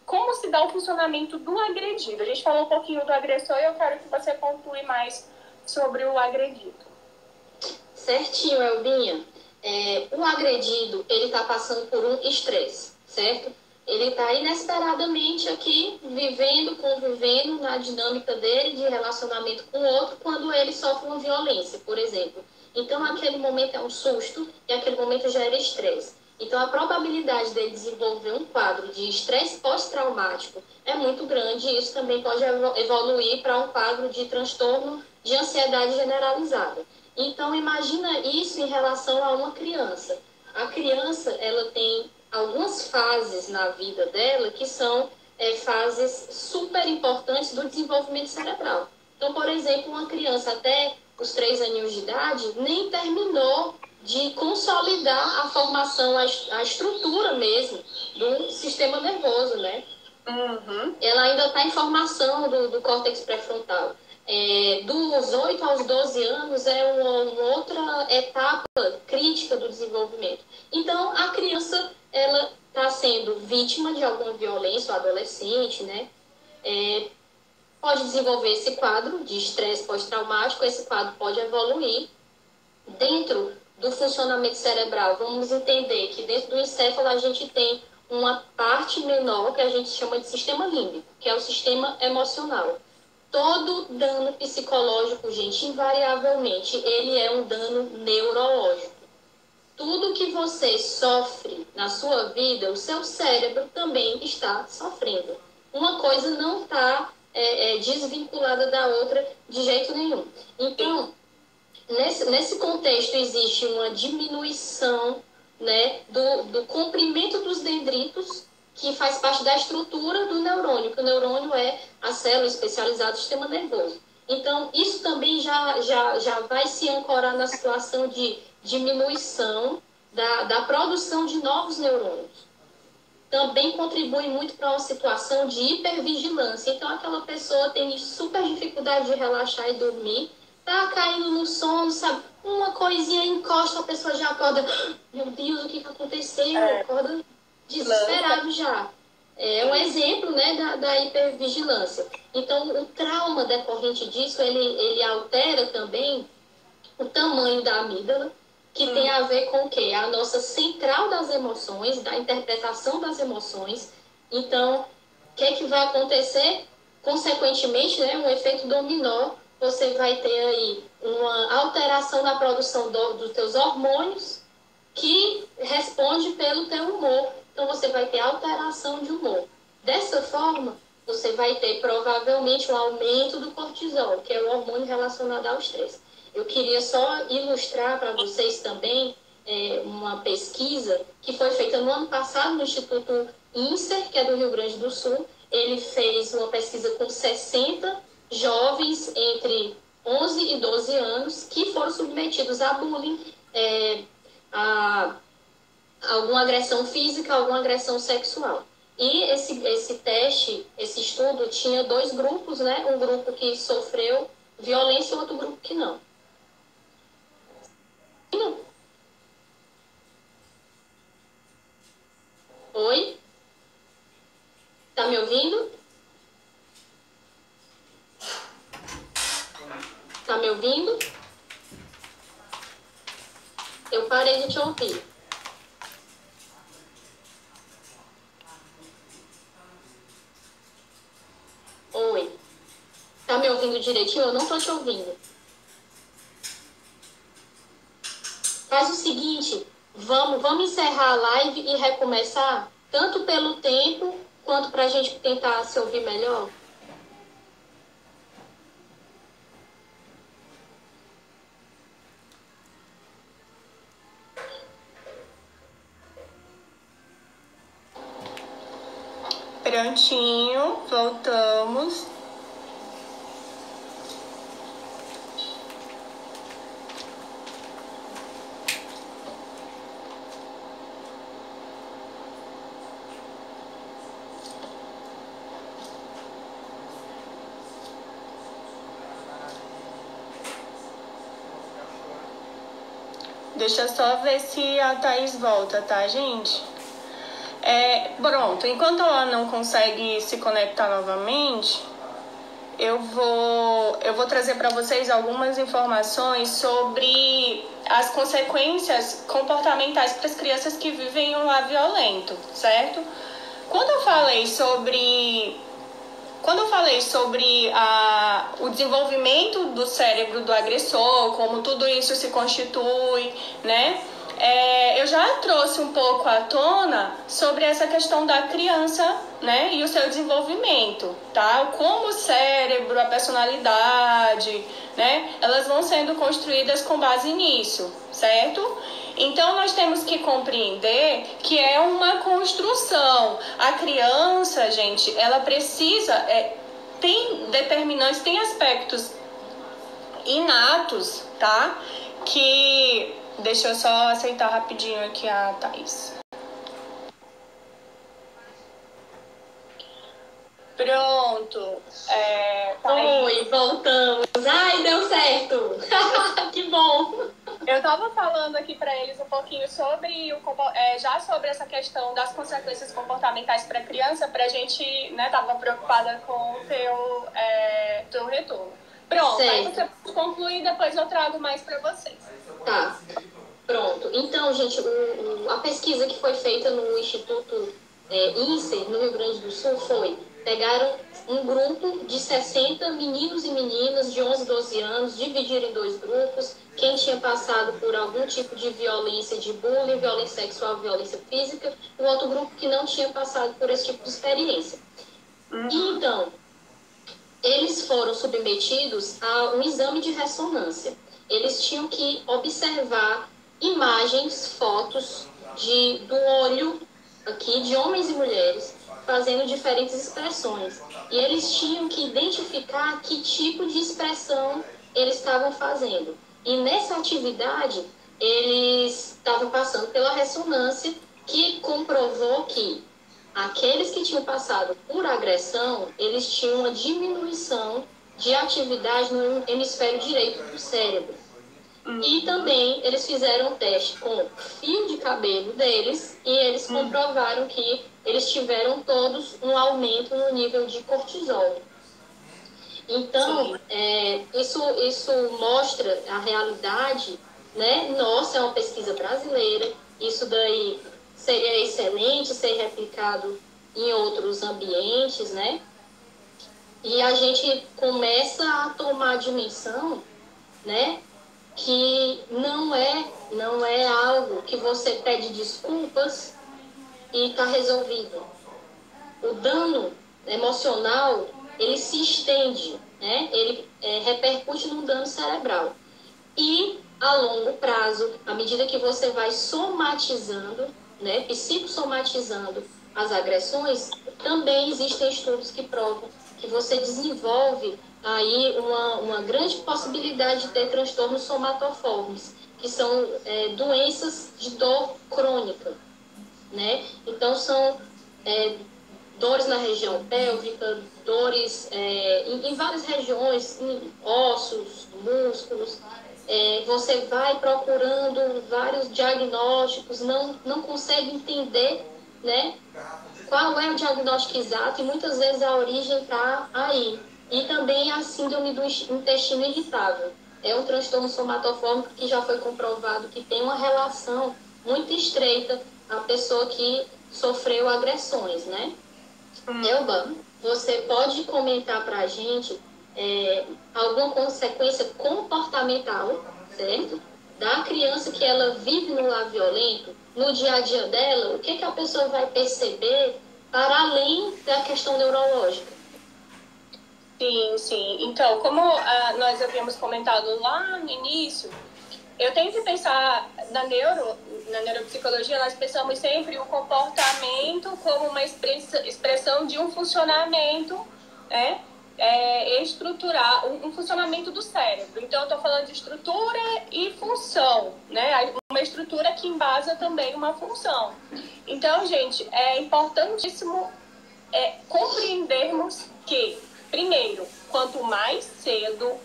como se dá o funcionamento do agredido. A gente falou um pouquinho do agressor e eu quero que você pontue mais sobre o agredido. Certinho, Elbinha. O agredido, ele está passando por um estresse, certo? Ele está inesperadamente aqui, convivendo na dinâmica dele de relacionamento com o outro, quando ele sofre uma violência, por exemplo. Então, aquele momento é um susto e aquele momento gera estresse. Então, a probabilidade dele desenvolver um quadro de estresse pós-traumático é muito grande e isso também pode evoluir para um quadro de transtorno de ansiedade generalizada. Então, imagina isso em relação a uma criança. A criança, ela tem algumas fases na vida dela que são fases super importantes do desenvolvimento cerebral. Então, por exemplo, uma criança até os 3 aninhos de idade nem terminou de consolidar a formação, a estrutura mesmo do sistema nervoso, né? Uhum. Ela ainda está em formação do córtex pré-frontal. Dos 8 aos 12 anos é uma outra etapa crítica do desenvolvimento. Então, a criança ela está sendo vítima de alguma violência, o adolescente, né? Pode desenvolver esse quadro de estresse pós-traumático, esse quadro pode evoluir. Dentro do funcionamento cerebral, vamos entender que dentro do encéfalo a gente tem uma parte menor que a gente chama de sistema límbico, que é o sistema emocional. Todo dano psicológico, gente, invariavelmente, ele é um dano neurológico. Tudo que você sofre na sua vida, o seu cérebro também está sofrendo. Uma coisa não está desvinculada da outra de jeito nenhum. Então, nesse contexto existe uma diminuição, né, do comprimento dos dendritos, que faz parte da estrutura do neurônio, que o neurônio é a célula especializada do sistema nervoso. Então, isso também já vai se ancorar na situação de diminuição da produção de novos neurônios. Também contribui muito para uma situação de hipervigilância. Então, aquela pessoa tem super dificuldade de relaxar e dormir, tá caindo no sono, sabe? Uma coisinha encosta, a pessoa já acorda. Meu Deus, o que aconteceu? Acorda desesperado já. É um exemplo, né, da hipervigilância. Então, o trauma decorrente disso, ele altera também o tamanho da amígdala, que tem a ver com o quê? A nossa central das emoções, da interpretação das emoções. Então, o que é que vai acontecer? Consequentemente, né, um efeito dominó, você vai ter aí uma alteração na produção dos teus hormônios, que responde pelo teu humor. Então, você vai ter alteração de humor. Dessa forma, você vai ter provavelmente um aumento do cortisol, que é o hormônio relacionado ao estresse. Eu queria só ilustrar para vocês também uma pesquisa que foi feita no ano passado no Instituto INSER, que é do Rio Grande do Sul. Ele fez uma pesquisa com 60 jovens entre 11 e 12 anos que foram submetidos a bullying, a alguma agressão física, alguma agressão sexual. E esse teste, esse estudo, tinha 2 grupos, né? Um grupo que sofreu violência e outro grupo que não. Oi? Tá me ouvindo? Tá me ouvindo? Eu parei de te ouvir. Oi. Tá me ouvindo direitinho? Eu não tô te ouvindo. Faz o seguinte, vamos encerrar a live e recomeçar, tanto pelo tempo, quanto pra gente tentar se ouvir melhor. Prontinho, voltamos. Deixa eu só ver se a Thaís volta, tá, gente? Pronto, enquanto ela não consegue se conectar novamente, eu vou trazer para vocês algumas informações sobre as consequências comportamentais para as crianças que vivem um lar violento, certo? Quando eu falei sobre o desenvolvimento do cérebro do agressor, como tudo isso se constitui, né? Eu já trouxe um pouco à tona sobre essa questão da criança, né, e o seu desenvolvimento, tá? Como o cérebro, a personalidade, né, elas vão sendo construídas com base nisso, certo? Então, nós temos que compreender que é uma construção. A criança, gente, ela precisa... tem determinantes, tem aspectos inatos, tá? Que... Deixa eu só aceitar rapidinho aqui a Thaís. Pronto. Oi, voltamos. Ai, deu certo. Que bom. Eu estava falando aqui para eles um pouquinho sobre já sobre essa questão das consequências comportamentais para a criança, para a gente, né, tava preocupada com o teu retorno. Pronto, certo. Aí você pode concluir, depois eu trago mais para vocês. Tá, pronto. Então, gente, a pesquisa que foi feita no Instituto INSER, no Rio Grande do Sul, pegaram um grupo de 60 meninos e meninas de 11, 12 anos, dividiram em 2 grupos, quem tinha passado por algum tipo de violência de bullying, violência sexual, violência física, e o outro grupo que não tinha passado por esse tipo de experiência. E então, eles foram submetidos a um exame de ressonância. Eles tinham que observar imagens, fotos do olho aqui de homens e mulheres fazendo diferentes expressões. E eles tinham que identificar que tipo de expressão eles estavam fazendo. E nessa atividade, eles estavam passando pela ressonância, que comprovou que aqueles que tinham passado por agressão, eles tinham uma diminuição de atividade no hemisfério direito do cérebro. E também eles fizeram um teste com o fio de cabelo deles e eles comprovaram que eles tiveram todos um aumento no nível de cortisol. Então, isso mostra a realidade, né? Nossa, é uma pesquisa brasileira, isso daí seria excelente ser replicado em outros ambientes, né? E a gente começa a tomar dimensão, né? Que não é algo que você pede desculpas e está resolvido. O dano emocional, ele se estende, né? Ele repercute num dano cerebral. E, a longo prazo, à medida que você vai somatizando, né, psicossomatizando as agressões, também existem estudos que provam que você desenvolve aí uma grande possibilidade de ter transtornos somatoformes, que são doenças de dor crônica, né? Então, são dores na região pélvica, dores em várias regiões, em ossos, músculos. Você vai procurando vários diagnósticos, não consegue entender, né, qual é o diagnóstico exato e muitas vezes a origem está aí. E também a síndrome do intestino irritável. É um transtorno somatofórmico que já foi comprovado que tem uma relação muito estreita a pessoa que sofreu agressões, né? Elba, você pode comentar para a gente alguma consequência comportamental, certo? Da criança que ela vive no lar violento, no dia a dia dela, o que a pessoa vai perceber para além da questão neurológica? Sim, sim. Então, como nós havíamos comentado lá no início, eu tenho que pensar na neuropsicologia, nós pensamos sempre o comportamento como uma expressão de um funcionamento, né, estruturar, um funcionamento do cérebro. Então, eu estou falando de estrutura e função, né, uma estrutura que embasa também uma função. Então, gente, é importantíssimo compreendermos que, primeiro, quanto mais cedo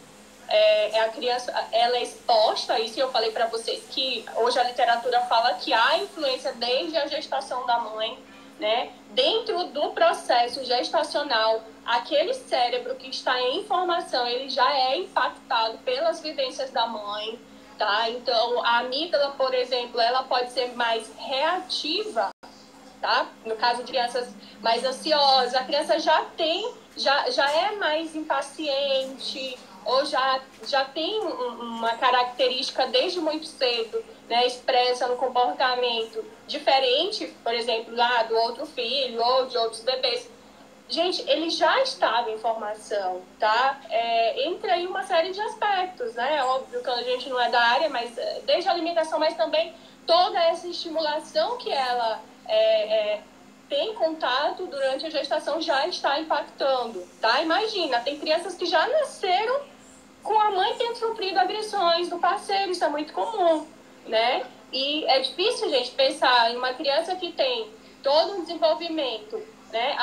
a criança ela é exposta a isso, e eu falei para vocês que hoje a literatura fala que há influência desde a gestação da mãe, né? Dentro do processo gestacional, aquele cérebro que está em formação, ele já é impactado pelas vivências da mãe, tá? Então, a amígdala, por exemplo, ela pode ser mais reativa, tá? No caso de crianças mais ansiosas, a criança já é mais impaciente, ou já tem uma característica desde muito cedo, né, expressa no comportamento diferente, por exemplo, lá do outro filho ou de outros bebês. Gente, ele já estava em formação, tá? Entra aí uma série de aspectos, né? Óbvio que a gente não é da área, mas desde a alimentação, mas também toda essa estimulação que ela tem contato durante a gestação já está impactando, tá? Imagina, tem crianças que já nasceram com a mãe tendo sofrido agressões do parceiro, isso é muito comum, né? E é difícil, gente, pensar em uma criança que tem todo um desenvolvimento, né,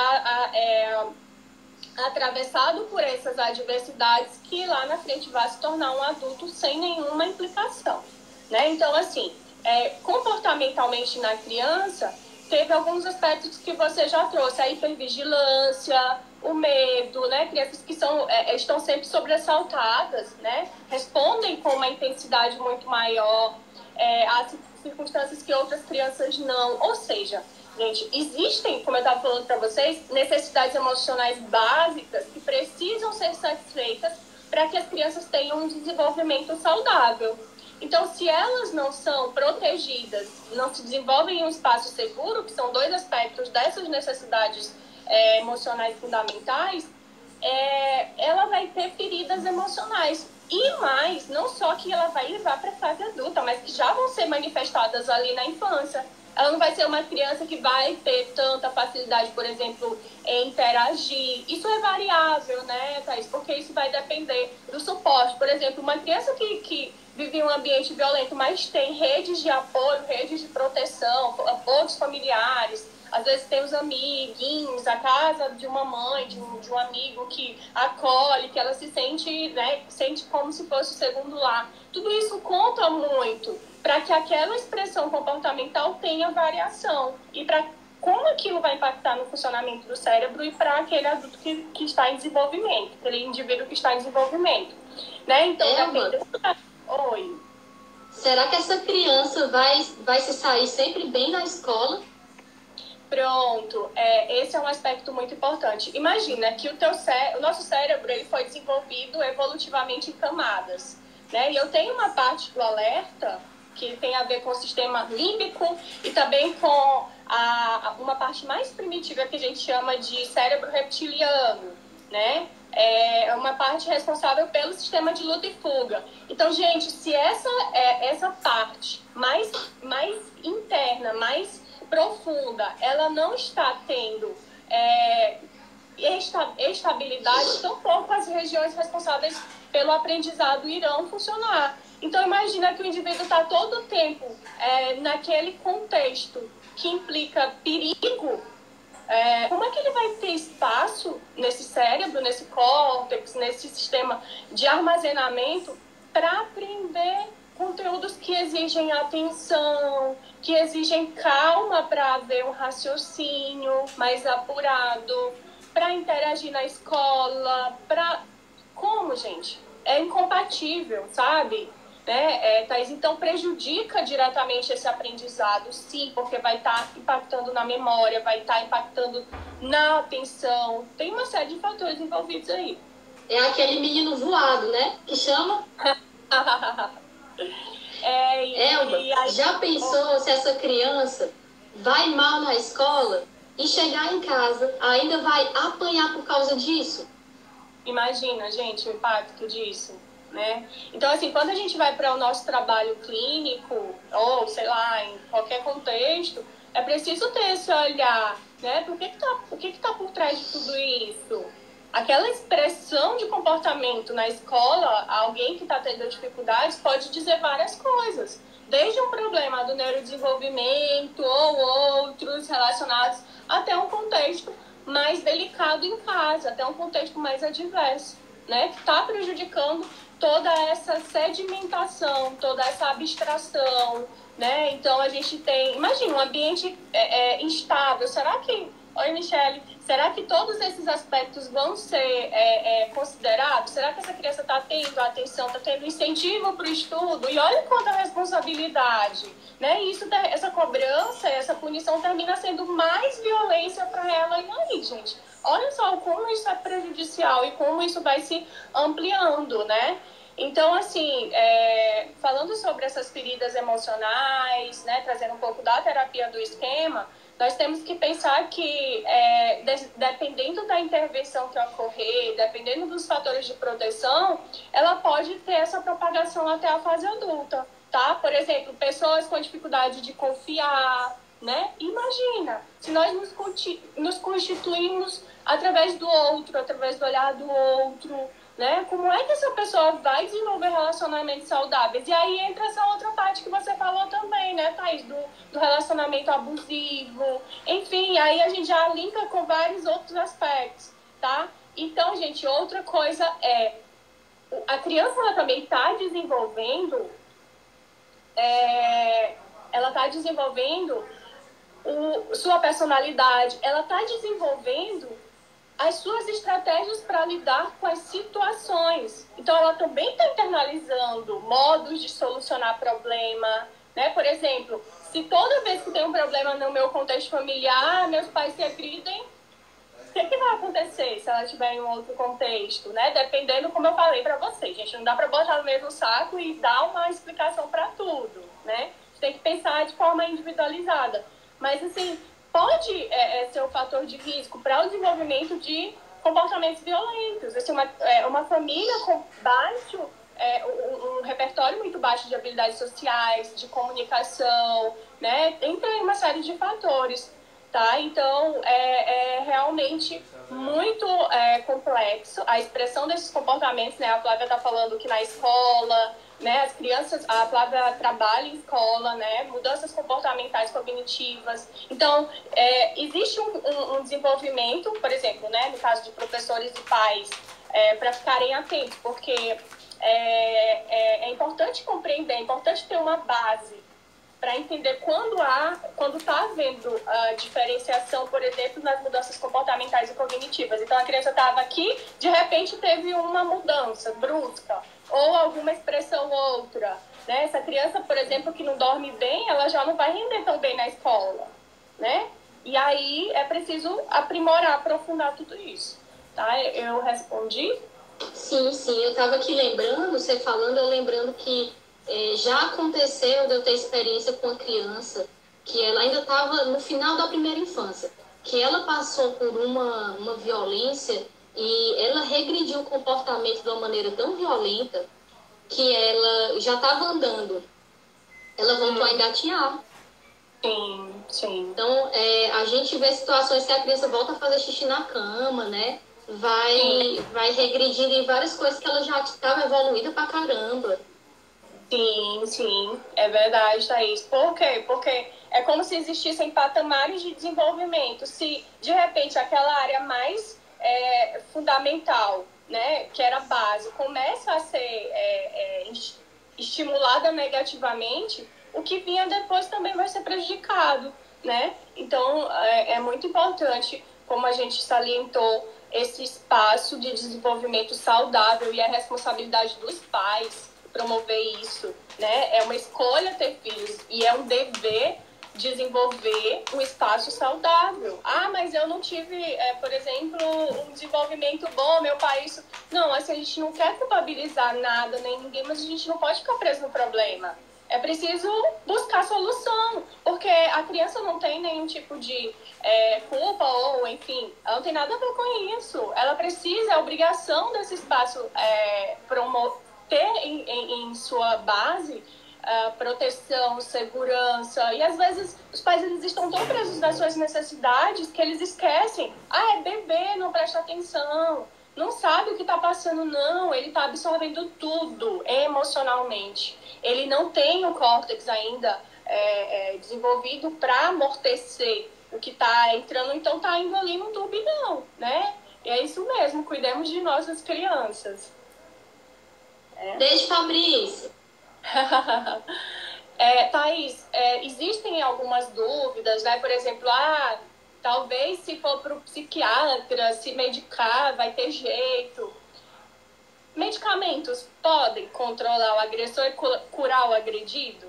atravessado por essas adversidades, que lá na frente vai se tornar um adulto sem nenhuma implicação, né? Então, assim, comportamentalmente na criança, teve alguns aspectos que você já trouxe, a hipervigilância, o medo, né? Crianças que estão sempre sobressaltadas, né? Respondem com uma intensidade muito maior a circunstâncias que outras crianças não. Ou seja, gente, existem, como eu estava falando para vocês, necessidades emocionais básicas que precisam ser satisfeitas para que as crianças tenham um desenvolvimento saudável. Então, se elas não são protegidas, não se desenvolvem em um espaço seguro, que são dois aspectos dessas necessidades emocionais fundamentais, ela vai ter feridas emocionais. E mais, não só que ela vai levar para a fase adulta, mas que já vão ser manifestadas ali na infância. Ela não vai ser uma criança que vai ter tanta facilidade, por exemplo, em interagir. Isso é variável, né, Thaís? Porque isso vai depender do suporte. Por exemplo, uma criança que vive em um ambiente violento, mas tem redes de apoio, redes de proteção, apoios familiares. Às vezes tem os amiguinhos, a casa de uma mãe, de um amigo que acolhe, que ela se sente, né, sente como se fosse o segundo lar. Tudo isso conta muito para que aquela expressão comportamental tenha variação e para como aquilo vai impactar no funcionamento do cérebro e para aquele adulto que está em desenvolvimento, aquele indivíduo que está em desenvolvimento, né? Então, dependendo da... Oi. Será que essa criança vai se sair sempre bem na escola? Pronto, esse é um aspecto muito importante. Imagina que o nosso cérebro ele foi desenvolvido evolutivamente em camadas, né? E eu tenho uma parte do alerta que tem a ver com o sistema límbico e também com uma parte mais primitiva que a gente chama de cérebro reptiliano, né? É uma parte responsável pelo sistema de luta e fuga. Então, gente, se essa parte mais interna, mais profunda, ela não está tendo estabilidade, tampouco as regiões responsáveis pelo aprendizado irão funcionar. Então, imagina que o indivíduo está todo o tempo naquele contexto que implica perigo. Como é que ele vai ter espaço nesse cérebro, nesse córtex, nesse sistema de armazenamento para aprender conteúdos que exigem atenção, que exigem calma para haver um raciocínio mais apurado, para interagir na escola, Como, gente? É incompatível, sabe? Né, Thaís? Então, prejudica diretamente esse aprendizado, sim, porque vai estar impactando na memória, vai estar impactando na atenção. Tem uma série de fatores envolvidos aí. É aquele menino voado, né? Que chama? Elba, já pensou se essa criança vai mal na escola e chegar em casa ainda vai apanhar por causa disso? Imagina, gente, o impacto disso. Né? Então, assim, quando a gente vai para o nosso trabalho clínico, ou sei lá, em qualquer contexto, é preciso ter esse olhar, né? O que está por trás de tudo isso? Aquela expressão de comportamento na escola, alguém que está tendo dificuldades pode dizer várias coisas, desde um problema do neurodesenvolvimento ou outros relacionados até um contexto mais delicado em casa, até um contexto mais adverso, né? Que está prejudicando toda essa sedimentação, toda essa abstração, né? Então a gente tem, imagina, um ambiente instável. Oi, Michele, será que todos esses aspectos vão ser considerados? Será que essa criança está tendo atenção, está tendo incentivo para o estudo? E olha quanta responsabilidade, né? Essa cobrança, essa punição termina sendo mais violência para ela. E aí, gente? Olha só como isso é prejudicial e como isso vai se ampliando, né? Então, assim, falando sobre essas feridas emocionais, né, trazendo um pouco da terapia do esquema, nós temos que pensar que, dependendo da intervenção que ocorrer, dependendo dos fatores de proteção, ela pode ter essa propagação até a fase adulta, tá? Por exemplo, pessoas com dificuldade de confiar, né? Imagina, se nós nos constituímos através do outro, através do olhar do outro, né? Como é que essa pessoa vai desenvolver relacionamentos saudáveis? E aí entra essa outra parte que você falou também, né, Thaís? Do relacionamento abusivo. Enfim, aí a gente já linka com vários outros aspectos, tá? Então, gente, outra coisa a criança ela também está desenvolvendo sua personalidade, ela está desenvolvendo as suas estratégias para lidar com as situações. Então, ela também está internalizando modos de solucionar problema, né? Por exemplo, se toda vez que tem um problema no meu contexto familiar, meus pais se agridem, o que vai acontecer se ela estiver em um outro contexto, né? Dependendo, como eu falei para vocês, gente, não dá para botar no mesmo saco e dar uma explicação para tudo, né? A gente tem que pensar de forma individualizada. Mas, assim, pode ser um fator de risco para o desenvolvimento de comportamentos violentos. Assim, uma família com um repertório muito baixo de habilidades sociais, de comunicação, né? Entra em uma série de fatores, tá? Então, é realmente muito complexo a expressão desses comportamentos, né? A Flávia está falando que na escola, né, as crianças, a Flávia trabalha em escola, né, mudanças comportamentais cognitivas. Então, existe um desenvolvimento, por exemplo, né, no caso de professores e pais, para ficarem atentos, porque é importante compreender, é importante ter uma base para entender quando está havendo a diferenciação, por exemplo, nas mudanças comportamentais e cognitivas. Então, a criança estava aqui, de repente teve uma mudança brusca, ou alguma expressão outra, né? Essa criança, por exemplo, que não dorme bem, ela já não vai render tão bem na escola, né? E aí é preciso aprimorar, aprofundar tudo isso, tá? Eu respondi? Sim, eu estava aqui lembrando, você falando, eu lembrando que já aconteceu de eu ter experiência com uma criança que ela ainda estava no final da primeira infância, que ela passou por uma violência e ela regrediu o comportamento de uma maneira tão violenta que ela já estava andando. Ela voltou a engatinhar. Sim, sim. Então, a gente vê situações que a criança volta a fazer xixi na cama, né? Sim, Vai regredindo em várias coisas que ela já estava evoluída pra caramba. sim, sim, é verdade, Thaís. Por quê? Porque é como se existissem patamares de desenvolvimento. Se, de repente, aquela área mais fundamental, né, que era base, começa a ser estimulada negativamente, o que vinha depois também vai ser prejudicado, né? Então, é muito importante, como a gente salientou, esse espaço de desenvolvimento saudável e a responsabilidade dos pais promover isso, né? É uma escolha ter filhos e é um dever desenvolver um espaço saudável. Ah, mas eu não tive, por exemplo, um desenvolvimento bom, meu pai isso. Não, assim, a gente não quer culpabilizar nada nem ninguém, mas a gente não pode ficar preso no problema. É preciso buscar solução, porque a criança não tem nenhum tipo de culpa ou, enfim, ela não tem nada a ver com isso. Ela precisa, é obrigação desse espaço ter em sua base proteção, segurança. E às vezes os pais eles estão tão presos nas suas necessidades que eles esquecem. Ah, é bebê, não presta atenção. Não sabe o que está passando, não. Ele está absorvendo tudo emocionalmente. Ele não tem o córtex ainda desenvolvido para amortecer o que está entrando, então está indo ali no turbinão, né? E é isso mesmo, cuidemos de nossas crianças. Beijo, Fabrício. Thaís, existem algumas dúvidas, né? Por exemplo, talvez se for para o psiquiatra, se medicar, vai ter jeito. Medicamentos podem controlar o agressor e curar o agredido?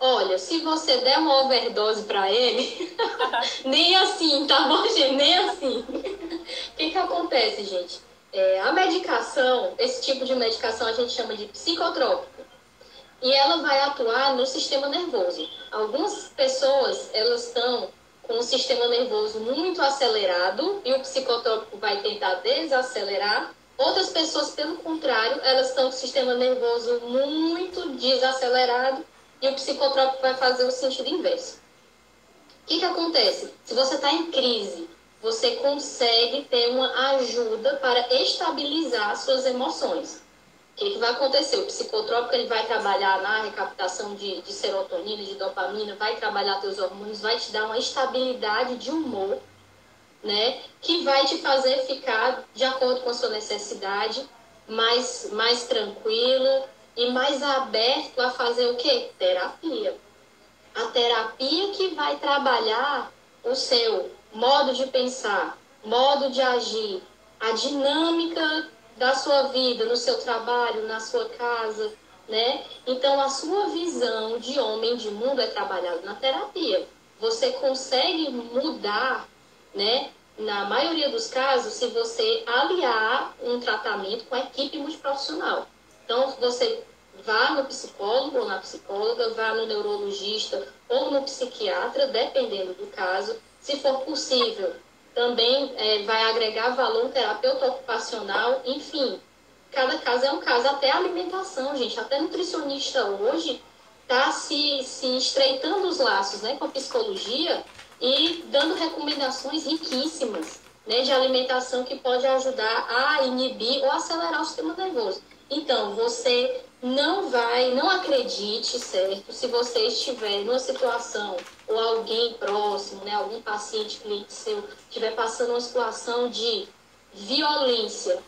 Olha, se você der uma overdose para ele, nem assim, tá bom, gente? Nem assim. O que acontece, gente? A medicação, esse tipo de medicação a gente chama de psicotrópico. E ela vai atuar no sistema nervoso. Algumas pessoas, elas estão com o sistema nervoso muito acelerado e o psicotrópico vai tentar desacelerar. Outras pessoas, pelo contrário, elas estão com o sistema nervoso muito desacelerado e o psicotrópico vai fazer o sentido inverso. O que acontece? Se você está em crise, você consegue ter uma ajuda para estabilizar suas emoções. O que vai acontecer? O psicotrópico ele vai trabalhar na recaptação de serotonina, de dopamina, vai trabalhar teus hormônios, vai te dar uma estabilidade de humor, né? Que vai te fazer ficar de acordo com a sua necessidade, mais tranquilo e mais aberto a fazer o quê? Terapia. A terapia que vai trabalhar o seu modo de pensar, modo de agir, a dinâmica da sua vida, no seu trabalho, na sua casa, né? Então, a sua visão de homem de mundo é trabalhada na terapia. Você consegue mudar, né? Na maioria dos casos, se você aliar um tratamento com a equipe multiprofissional. Então, você vá no psicólogo ou na psicóloga, vá no neurologista ou no psiquiatra, dependendo do caso. Se for possível, também vai agregar valor no terapeuta ocupacional, enfim. Cada caso é um caso, até a alimentação, gente. Até nutricionista hoje está se estreitando os laços, né, com a psicologia e dando recomendações riquíssimas, né, de alimentação que pode ajudar a inibir ou acelerar o sistema nervoso. Então, você não acredite, certo? Se você estiver numa situação ou alguém próximo, né, algum paciente, cliente seu, estiver passando uma situação de violência,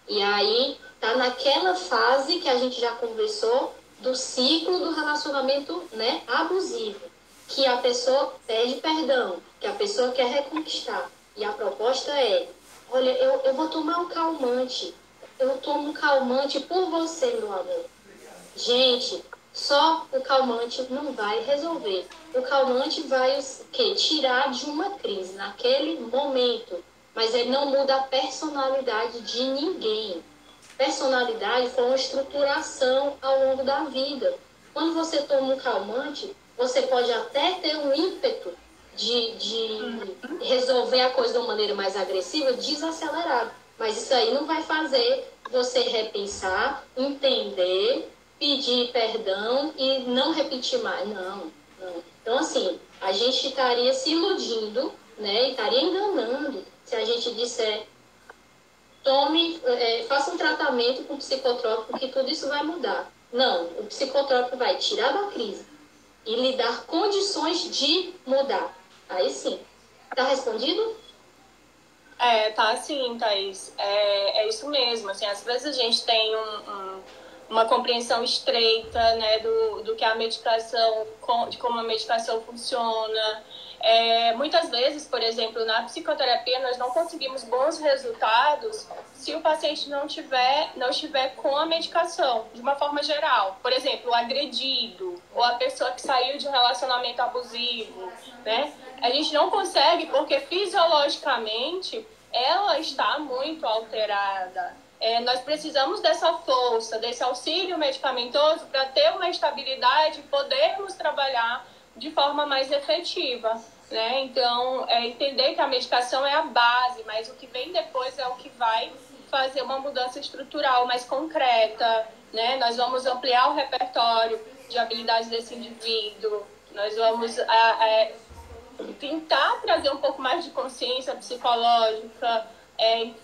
e aí tá naquela fase que a gente já conversou do ciclo do relacionamento, né, abusivo, que a pessoa pede perdão, que a pessoa quer reconquistar. E a proposta é, olha, eu vou tomar um calmante, eu tomo um calmante por você, meu amor. Gente, só o calmante não vai resolver. O calmante vai o quê? Tirar de uma crise naquele momento, mas ele não muda a personalidade de ninguém. Personalidade foi uma estruturação ao longo da vida. Quando você toma um calmante, você pode até ter um ímpeto de resolver a coisa de uma maneira mais agressiva, desacelerado. Mas isso aí não vai fazer você repensar, entender, pedir perdão e não repetir mais. Não, não. Então, assim, a gente estaria se iludindo, né, e estaria enganando se a gente disser faça um tratamento com psicotrópico que tudo isso vai mudar. Não, o psicotrópico vai tirar da crise e lhe dar condições de mudar. Aí sim. Tá respondido? Tá sim, Thaís. É isso mesmo. Assim, às vezes a gente tem uma compreensão estreita, né, do que a medicação, de como a medicação funciona. Muitas vezes, por exemplo, na psicoterapia, nós não conseguimos bons resultados se o paciente não estiver com a medicação, de uma forma geral. Por exemplo, o agredido ou a pessoa que saiu de um relacionamento abusivo, né? A gente não consegue porque fisiologicamente ela está muito alterada. Nós precisamos dessa força, desse auxílio medicamentoso para ter uma estabilidade e podermos trabalhar de forma mais efetiva, né? Então, entender que a medicação é a base, mas o que vem depois é o que vai fazer uma mudança estrutural mais concreta, né? Nós vamos ampliar o repertório de habilidades desse indivíduo, nós vamos tentar trazer um pouco mais de consciência psicológica,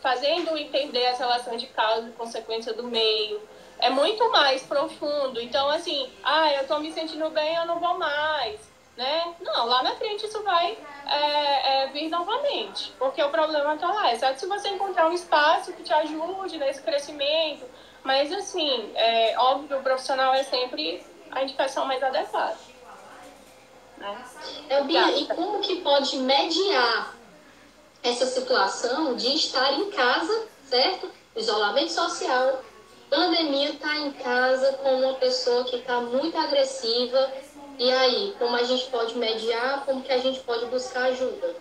fazendo entender as relações de causa e consequência do meio. É muito mais profundo. Então, assim, eu estou me sentindo bem, eu não vou mais, né? Não, lá na frente isso vai vir novamente, porque o problema está lá. Exceto se você encontrar um espaço que te ajude nesse crescimento. Mas, assim, óbvio, o profissional é sempre a indicação mais adequada. Bia, e como que pode mediar essa situação de estar em casa, certo? Isolamento social, pandemia, tá em casa com uma pessoa que está muito agressiva. E aí, como a gente pode mediar, como que a gente pode buscar ajuda?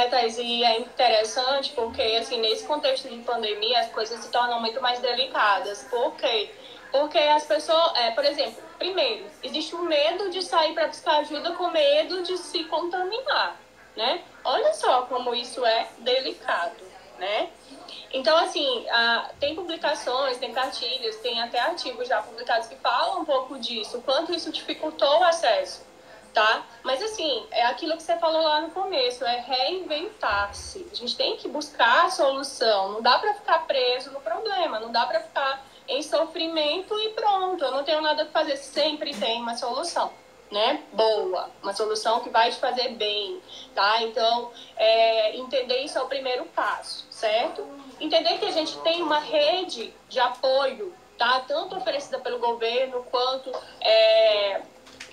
Thaís, e é interessante porque, assim, nesse contexto de pandemia, as coisas se tornam muito mais delicadas. Por quê? Porque as pessoas, por exemplo, primeiro, existe um medo de sair para buscar ajuda com medo de se contaminar, né? Olha só como isso é delicado, né? Então, assim, tem publicações, tem cartilhas, tem até artigos já publicados que falam um pouco disso, o quanto isso dificultou o acesso, tá? Mas, assim, é aquilo que você falou lá no começo, é reinventar-se. A gente tem que buscar a solução, não dá para ficar preso no problema, não dá para ficar em sofrimento e pronto, eu não tenho nada a fazer, sempre tem uma solução, né? Boa, uma solução que vai te fazer bem, tá? Então, entender isso é o primeiro passo, certo? Entender que a gente tem uma rede de apoio, tá? Tanto oferecida pelo governo quanto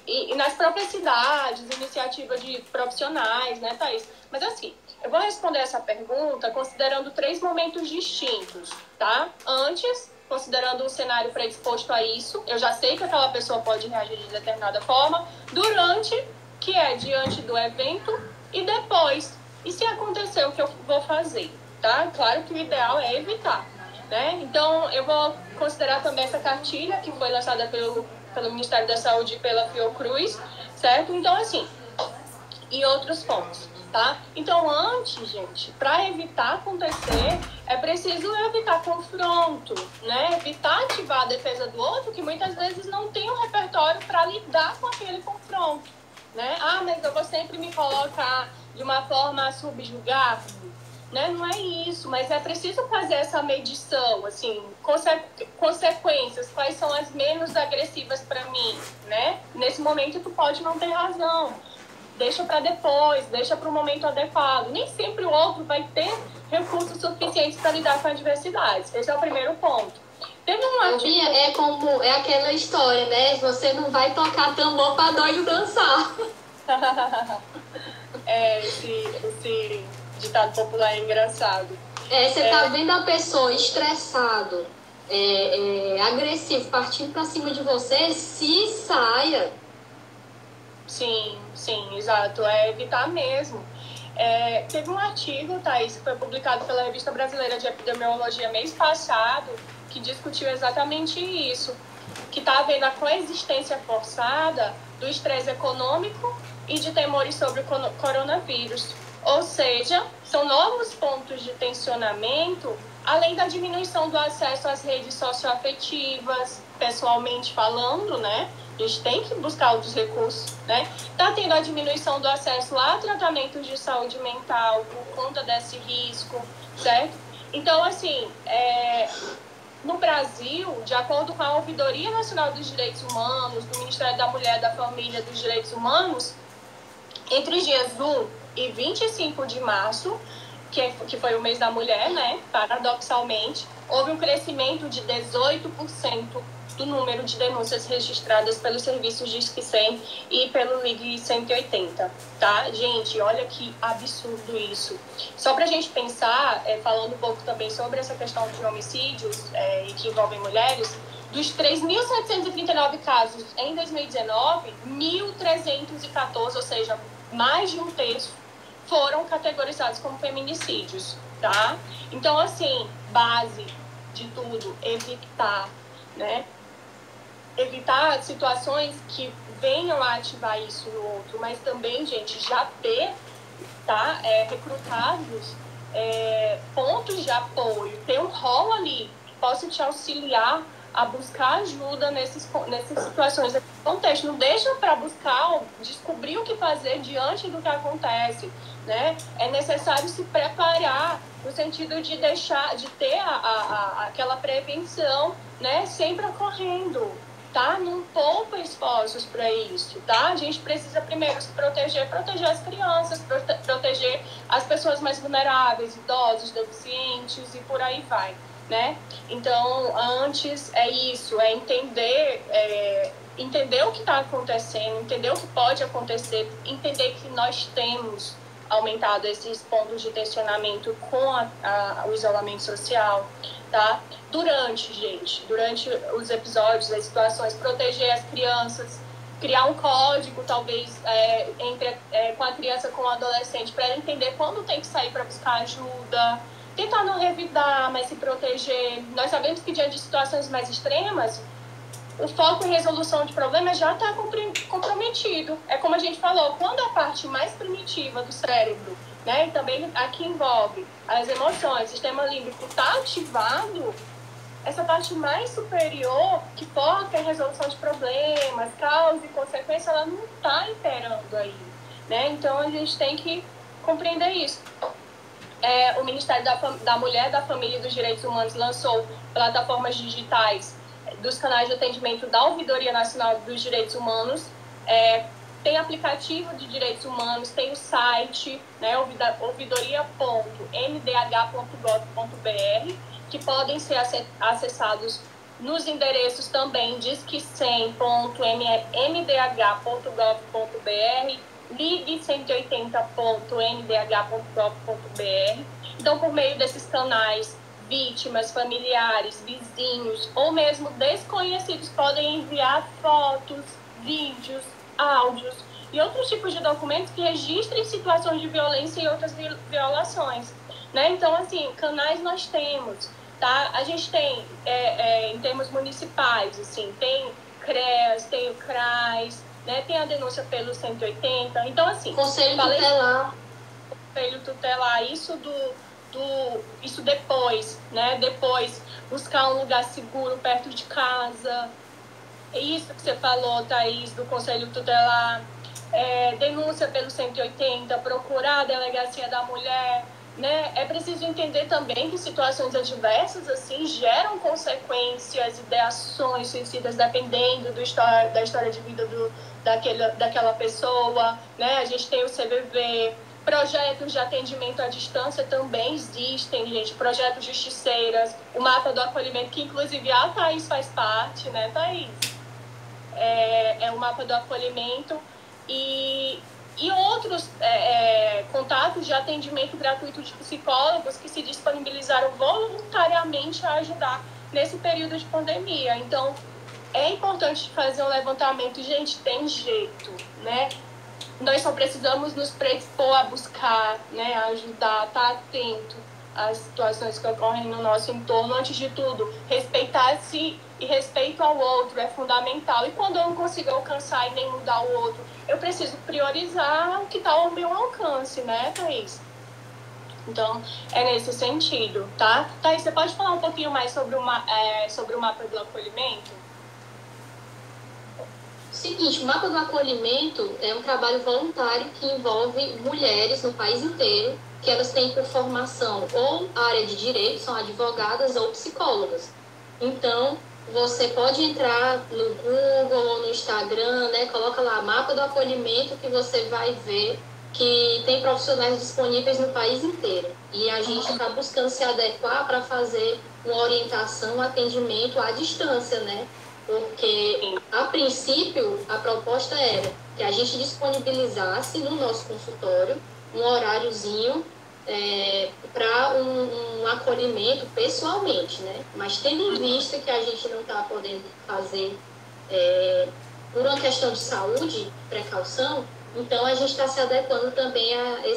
e nas próprias cidades, iniciativa de profissionais, né, Thaís? Mas assim, eu vou responder essa pergunta considerando 3 momentos distintos, tá? Antes, considerando um cenário predisposto a isso, eu já sei que aquela pessoa pode reagir de determinada forma. Durante, que é diante do evento, e depois. E se acontecer, o que eu vou fazer, tá? Claro que o ideal é evitar, né? Então, eu vou considerar também essa cartilha que foi lançada pelo Ministério da Saúde e pela Fiocruz, certo? Então, assim, e outros pontos, tá? Então, antes, gente, para evitar acontecer, é preciso evitar confronto, né? Evitar ativar a defesa do outro, que muitas vezes não tem um repertório para lidar com aquele confronto, né? Mas eu vou sempre me colocar de uma forma a subjugar, né? Não é isso, mas é preciso fazer essa medição, assim, consequências, quais são as menos agressivas para mim, né? Nesse momento tu pode não ter razão, deixa para depois, deixa para o momento adequado. Nem sempre o outro vai ter recursos suficientes para lidar com adversidades. Esse é o primeiro ponto. Teve um artigo... É aquela história, né? Você não vai tocar tambor para doido dançar. Esse ditado popular é engraçado. Você tá vendo a pessoa estressado, agressivo, partindo para cima de você, se saia. Sim, exato. É evitar mesmo. Teve um artigo, Thaís, que foi publicado pela Revista Brasileira de Epidemiologia mês passado, que discutiu exatamente isso, que está havendo a coexistência forçada do estresse econômico e de temores sobre o coronavírus. Ou seja, são novos pontos de tensionamento, além da diminuição do acesso às redes socioafetivas, pessoalmente falando, né? A gente tem que buscar outros recursos, né? Está tendo a diminuição do acesso a tratamentos de saúde mental por conta desse risco, certo? Então, assim, no Brasil, de acordo com a Ouvidoria Nacional dos Direitos Humanos, do Ministério da Mulher, da Família e dos Direitos Humanos, entre os dias 1 e 25 de março, que foi o mês da mulher, né? Paradoxalmente, houve um crescimento de 18% do número de denúncias registradas pelos serviços Disque 100 e pelo Ligue 180, tá? Gente, olha que absurdo isso. Só pra gente pensar, falando um pouco também sobre essa questão de homicídios e que envolvem mulheres, dos 3.739 casos em 2019, 1.314, ou seja, mais de um terço, foram categorizados como feminicídios, tá? Então, assim, base de tudo, evitar, né? Evitar situações que venham a ativar isso no outro, mas também, gente, já ter, tá? Recrutados pontos de apoio, ter um rol ali que possa te auxiliar a buscar ajuda nessas situações, nesse contexto. Não deixa para buscar, descobrir o que fazer diante do que acontece, né? É necessário se preparar no sentido de ter aquela prevenção, né? Sempre ocorrendo, tá? Não poupa esforços para isso, tá? A gente precisa primeiro se proteger as crianças, proteger as pessoas mais vulneráveis, idosos, deficientes e por aí vai, né? Então, antes é isso, é entender o que está acontecendo, entender o que pode acontecer, entender que nós temos aumentado esses pontos de tensionamento com o isolamento social, tá? Durante os episódios, as situações, proteger as crianças, criar um código, talvez, com a criança, com o adolescente, para ela entender quando tem que sair para buscar ajuda, tentar não revidar, mas se proteger. Nós sabemos que diante de situações mais extremas, o foco em resolução de problemas já está comprometido. É como a gente falou, quando a parte mais primitiva do cérebro, né, e também aqui envolve as emoções, o sistema límbico está ativado, essa parte mais superior, que foca em resolução de problemas, causa e consequência, ela não está imperando aí, né? Então, a gente tem que compreender isso. O Ministério da Mulher, da Família e dos Direitos Humanos lançou plataformas digitais dos canais de atendimento da Ouvidoria Nacional dos Direitos Humanos, tem aplicativo de direitos humanos, tem o site, né, ouvidoria.mdh.gov.br, que podem ser acessados nos endereços também disque100.mdh.gov.br, ligue180.mdh.gov.br. Então, por meio desses canais, vítimas, familiares, vizinhos ou mesmo desconhecidos podem enviar fotos, vídeos, áudios e outros tipos de documentos que registrem situações de violência e outras violações, né? Então, assim, canais nós temos, tá? A gente tem, em termos municipais, assim, tem CREAS, tem o CRAS, né? Tem a denúncia pelo 180. Então, assim... Conselho tutelar. Conselho tutelar, isso depois, né? Depois, buscar um lugar seguro perto de casa. É isso que você falou, Thaís, do Conselho Tutelar. Denúncia pelo 180, procurar a Delegacia da Mulher, né? É preciso entender também que situações adversas, assim, geram consequências e de ações suicidas dependendo da história de vida daquela pessoa, né? A gente tem o CVV. Projetos de atendimento à distância também existem, gente. Projetos justiceiras, o mapa do acolhimento, que inclusive a Thaís faz parte, né, Thaís? O mapa do acolhimento e outros contatos de atendimento gratuito de psicólogos que se disponibilizaram voluntariamente a ajudar nesse período de pandemia. Então, é importante fazer um levantamento. Gente, tem jeito, né? Nós só precisamos nos predispor a buscar, né, a ajudar, estar atento as situações que ocorrem no nosso entorno. Antes de tudo, respeitar-se e respeito ao outro é fundamental. E quando eu não consigo alcançar e nem mudar o outro, eu preciso priorizar o que está ao meu alcance, né, Thaís? Então, é nesse sentido, tá? Thaís, você pode falar um pouquinho mais sobre o mapa do acolhimento? Seguinte, o Mapa do Acolhimento é um trabalho voluntário que envolve mulheres no país inteiro, que elas têm por formação ou área de direito, são advogadas ou psicólogas. Então, você pode entrar no Google ou no Instagram, né? Coloca lá Mapa do Acolhimento, que você vai ver que tem profissionais disponíveis no país inteiro. E a gente está buscando se adequar para fazer uma orientação, um atendimento à distância, né? Porque, a princípio, a proposta era que a gente disponibilizasse no nosso consultório um horáriozinho para um acolhimento pessoalmente, né? Mas tendo em vista que a gente não está podendo fazer por uma questão de saúde, precaução, então a gente está se adequando também a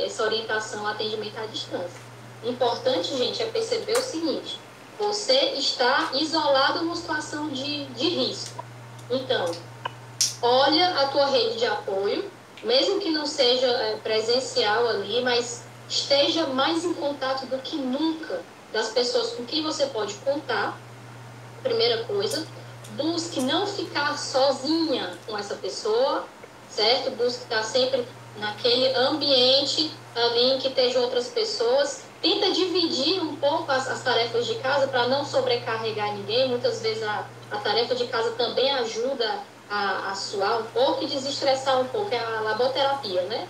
essa orientação, atendimento à distância. O importante, gente, é perceber o seguinte: você está isolado numa situação de risco. Então, olha a tua rede de apoio, mesmo que não seja presencial ali, mas esteja mais em contato do que nunca das pessoas com quem você pode contar. Primeira coisa, busque não ficar sozinha com essa pessoa, certo? Busque estar sempre naquele ambiente ali em que estejam outras pessoas. Tenta dividir um pouco as tarefas de casa para não sobrecarregar ninguém. Muitas vezes a tarefa de casa também ajuda a suar um pouco e desestressar um pouco. É a laboterapia, né?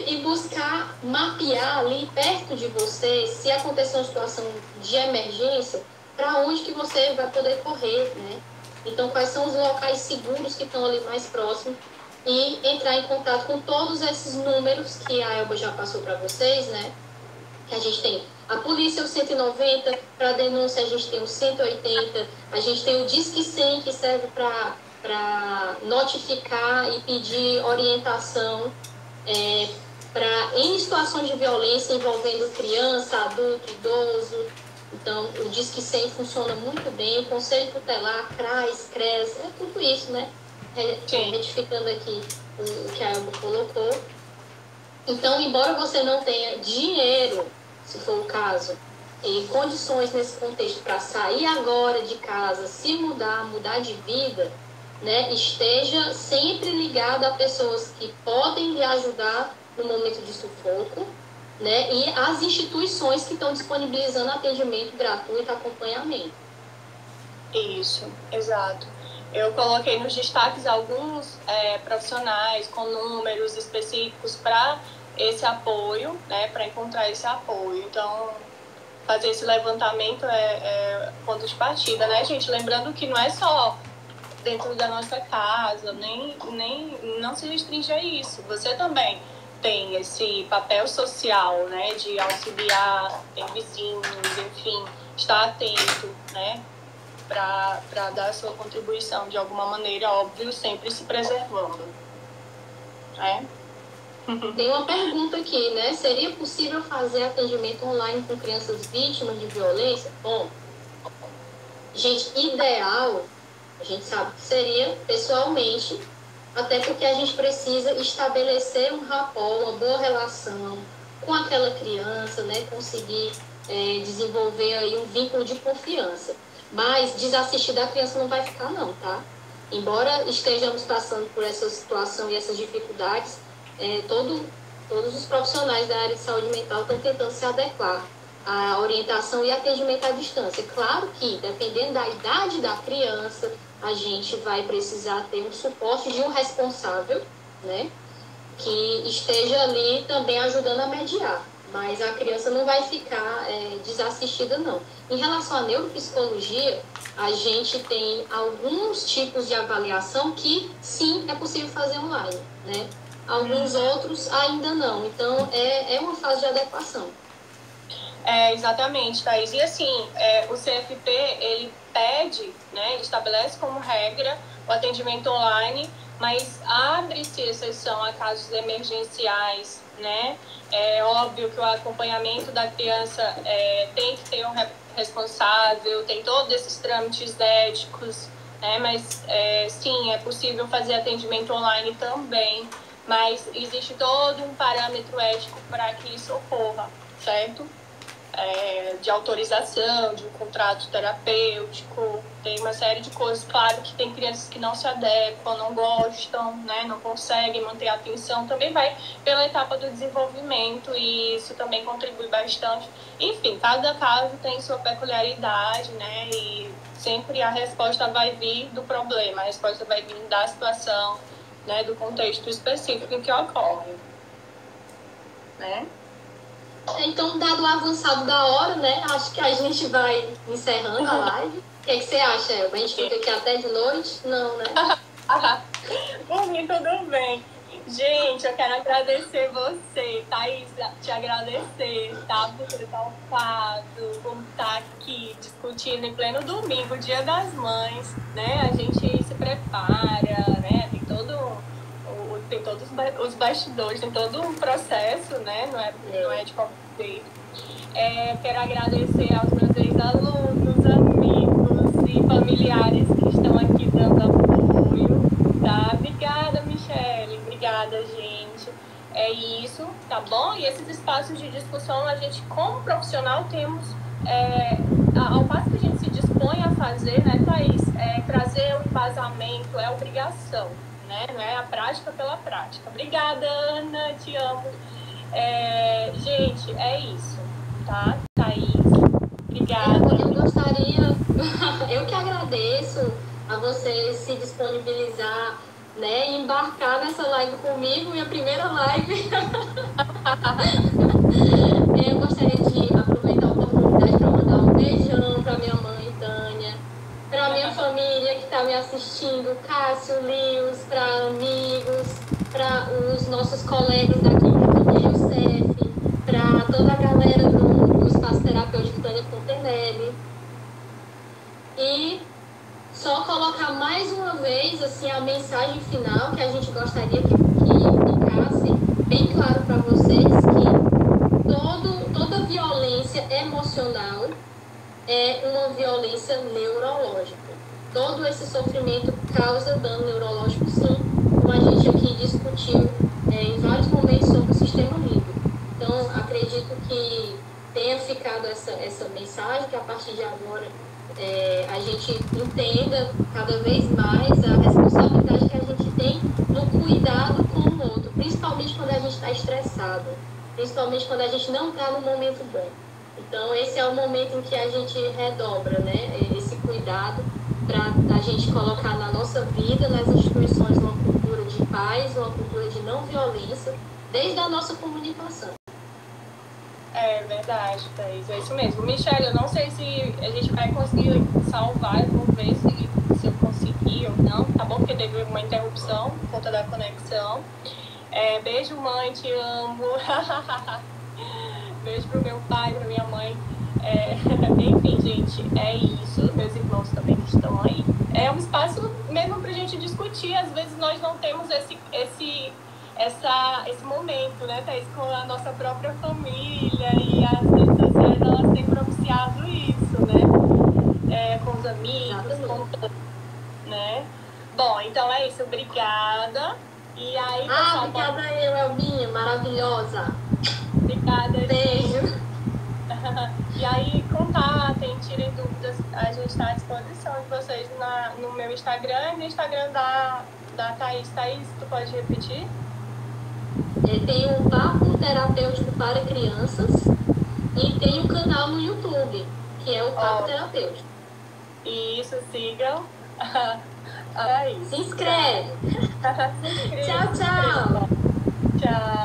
E buscar mapear ali perto de você, se acontecer uma situação de emergência, para onde que você vai poder correr, né? Então, quais são os locais seguros que estão ali mais próximos, e entrar em contato com todos esses números que a Elba já passou para vocês, né? Que a gente tem a polícia, o 190, para denúncia a gente tem o 180, a gente tem o Disque 100, que serve para notificar e pedir orientação em situações de violência envolvendo criança, adulto, idoso. Então, o Disque 100 funciona muito bem, o Conselho Tutelar, CRAS, CRES, é tudo isso, né? Retificando aqui o que a Elba colocou. Então, embora você não tenha dinheiro, se for o caso, e condições nesse contexto para sair agora de casa, se mudar de vida, né, esteja sempre ligado a pessoas que podem lhe ajudar no momento de sufoco, né, e as instituições que estão disponibilizando atendimento gratuito, acompanhamento. Isso, exato. Eu coloquei nos destaques alguns profissionais com números específicos para esse apoio, né, para encontrar esse apoio. Então, fazer esse levantamento é ponto de partida, né, gente? Lembrando que não é só dentro da nossa casa, nem não se restringe a isso. Você também tem esse papel social, né, de auxiliar, tem vizinhos, enfim, estar atento, né, para dar a sua contribuição de alguma maneira, óbvio, sempre se preservando. né? Tem uma pergunta aqui, né? Seria possível fazer atendimento online com crianças vítimas de violência? Bom, gente, ideal, a gente sabe que seria pessoalmente, até porque a gente precisa estabelecer um rapport, uma boa relação com aquela criança, né? Conseguir desenvolver aí um vínculo de confiança. Mas desassistir da criança não vai ficar não, tá? Embora estejamos passando por essa situação e essas dificuldades, todos os profissionais da área de saúde mental estão tentando se adequar à orientação e atendimento à distância. Claro que, dependendo da idade da criança, a gente vai precisar ter um suporte de um responsável, né, que esteja ali também ajudando a mediar. Mas a criança não vai ficar desassistida, não. Em relação à neuropsicologia, a gente tem alguns tipos de avaliação que, sim, é possível fazer online, né? Alguns outros ainda não. Então, é uma fase de adequação. Exatamente, Thaís. E assim, o CFP, ele pede, né, ele estabelece como regra o atendimento online, mas abre-se exceção a casos emergenciais, né? É óbvio que o acompanhamento da criança tem que ter um responsável, tem todos esses trâmites éticos, né? Mas sim, é possível fazer atendimento online também, mas existe todo um parâmetro ético para que isso ocorra, certo? De autorização, de um contrato terapêutico, tem uma série de coisas. Claro que tem crianças que não se adequam, não gostam, né, não conseguem manter a atenção, também vai pela etapa do desenvolvimento e isso também contribui bastante. Enfim, cada caso tem sua peculiaridade, né, e sempre a resposta vai vir do problema, a resposta vai vir da situação, né, do contexto específico em que ocorre, né? Então, dado o avançado da hora, né? Acho que a gente vai encerrando a live. O que você acha, Elba? A gente fica aqui até de noite? Não, né? Por mim, tudo bem. Gente, eu quero agradecer você, Thaís, te agradecer, tá? Por ter topado, por estar aqui discutindo em pleno domingo, Dia das Mães, né? A gente se prepara, né? Tem todos os bastidores, tem todo um processo, né? Não é de qualquer jeito. Quero agradecer aos meus ex-alunos, amigos e familiares que estão aqui dando apoio, tá? Obrigada, Michele. Obrigada, gente. É isso, tá bom? E esses espaços de discussão, a gente, como profissional, temos, ao passo que a gente se dispõe a fazer, né, Thaís? Trazer o embasamento é obrigação, né? Não é a prática pela prática. Obrigada, Ana, te amo. Gente, é isso, tá? Thaís, obrigada. Eu gostaria, eu que agradeço a você se disponibilizar, né, e embarcar nessa live comigo, minha primeira live. Eu gostaria de aproveitar a oportunidade para mandar um beijão para minha mãe, Tânia, para minha família que está me assistindo, Cássio, Lios, para amigos, para os nossos colegas da Clínica do Youssef, para toda a galera do Espaço Terapêutico Tânia Fontenelle. E só colocar mais uma vez assim, a mensagem final que a gente gostaria que ficasse bem claro para vocês que toda violência emocional é uma violência neurológica. Todo esse sofrimento causa dano neurológico, sim, como a gente aqui discutiu em vários momentos sobre o sistema límbico. Então, acredito que tenha ficado essa mensagem, que a partir de agora a gente entenda cada vez mais a responsabilidade que a gente tem no cuidado com o outro, principalmente quando a gente está estressado, principalmente quando a gente não está no momento bom. Então, esse é o momento em que a gente redobra, né, esse cuidado para a gente colocar na nossa vida, nas instituições, uma cultura de paz, uma cultura de não violência, desde a nossa comunicação. É verdade, Thaís, é isso mesmo. Michele, eu não sei se a gente vai conseguir salvar, vamos ver se eu conseguir ou não, tá bom? Porque teve uma interrupção por conta da conexão. Beijo, mãe, te amo. Beijo pro meu pai, pra minha mãe. Enfim, gente, é isso. Meus irmãos também estão aí. É um espaço mesmo pra gente discutir. Às vezes nós não temos esse momento, né, Thaís, com a nossa própria família, e as redes sociais, elas têm propiciado isso, né, com os amigos, né. Bom, então é isso, obrigada. E aí, pessoal, obrigada eu, Elbinha, maravilhosa. Obrigada, beijo. E aí, contatem, tirem dúvidas, a gente está à disposição de vocês no meu Instagram e no Instagram da Thaís. Thaís, tu pode repetir? Tem um papo terapêutico para crianças e tem um canal no YouTube, que é o Papo Terapêutico. Isso, sigam. Se inscreve. Se inscreve. Tchau, tchau. Tchau.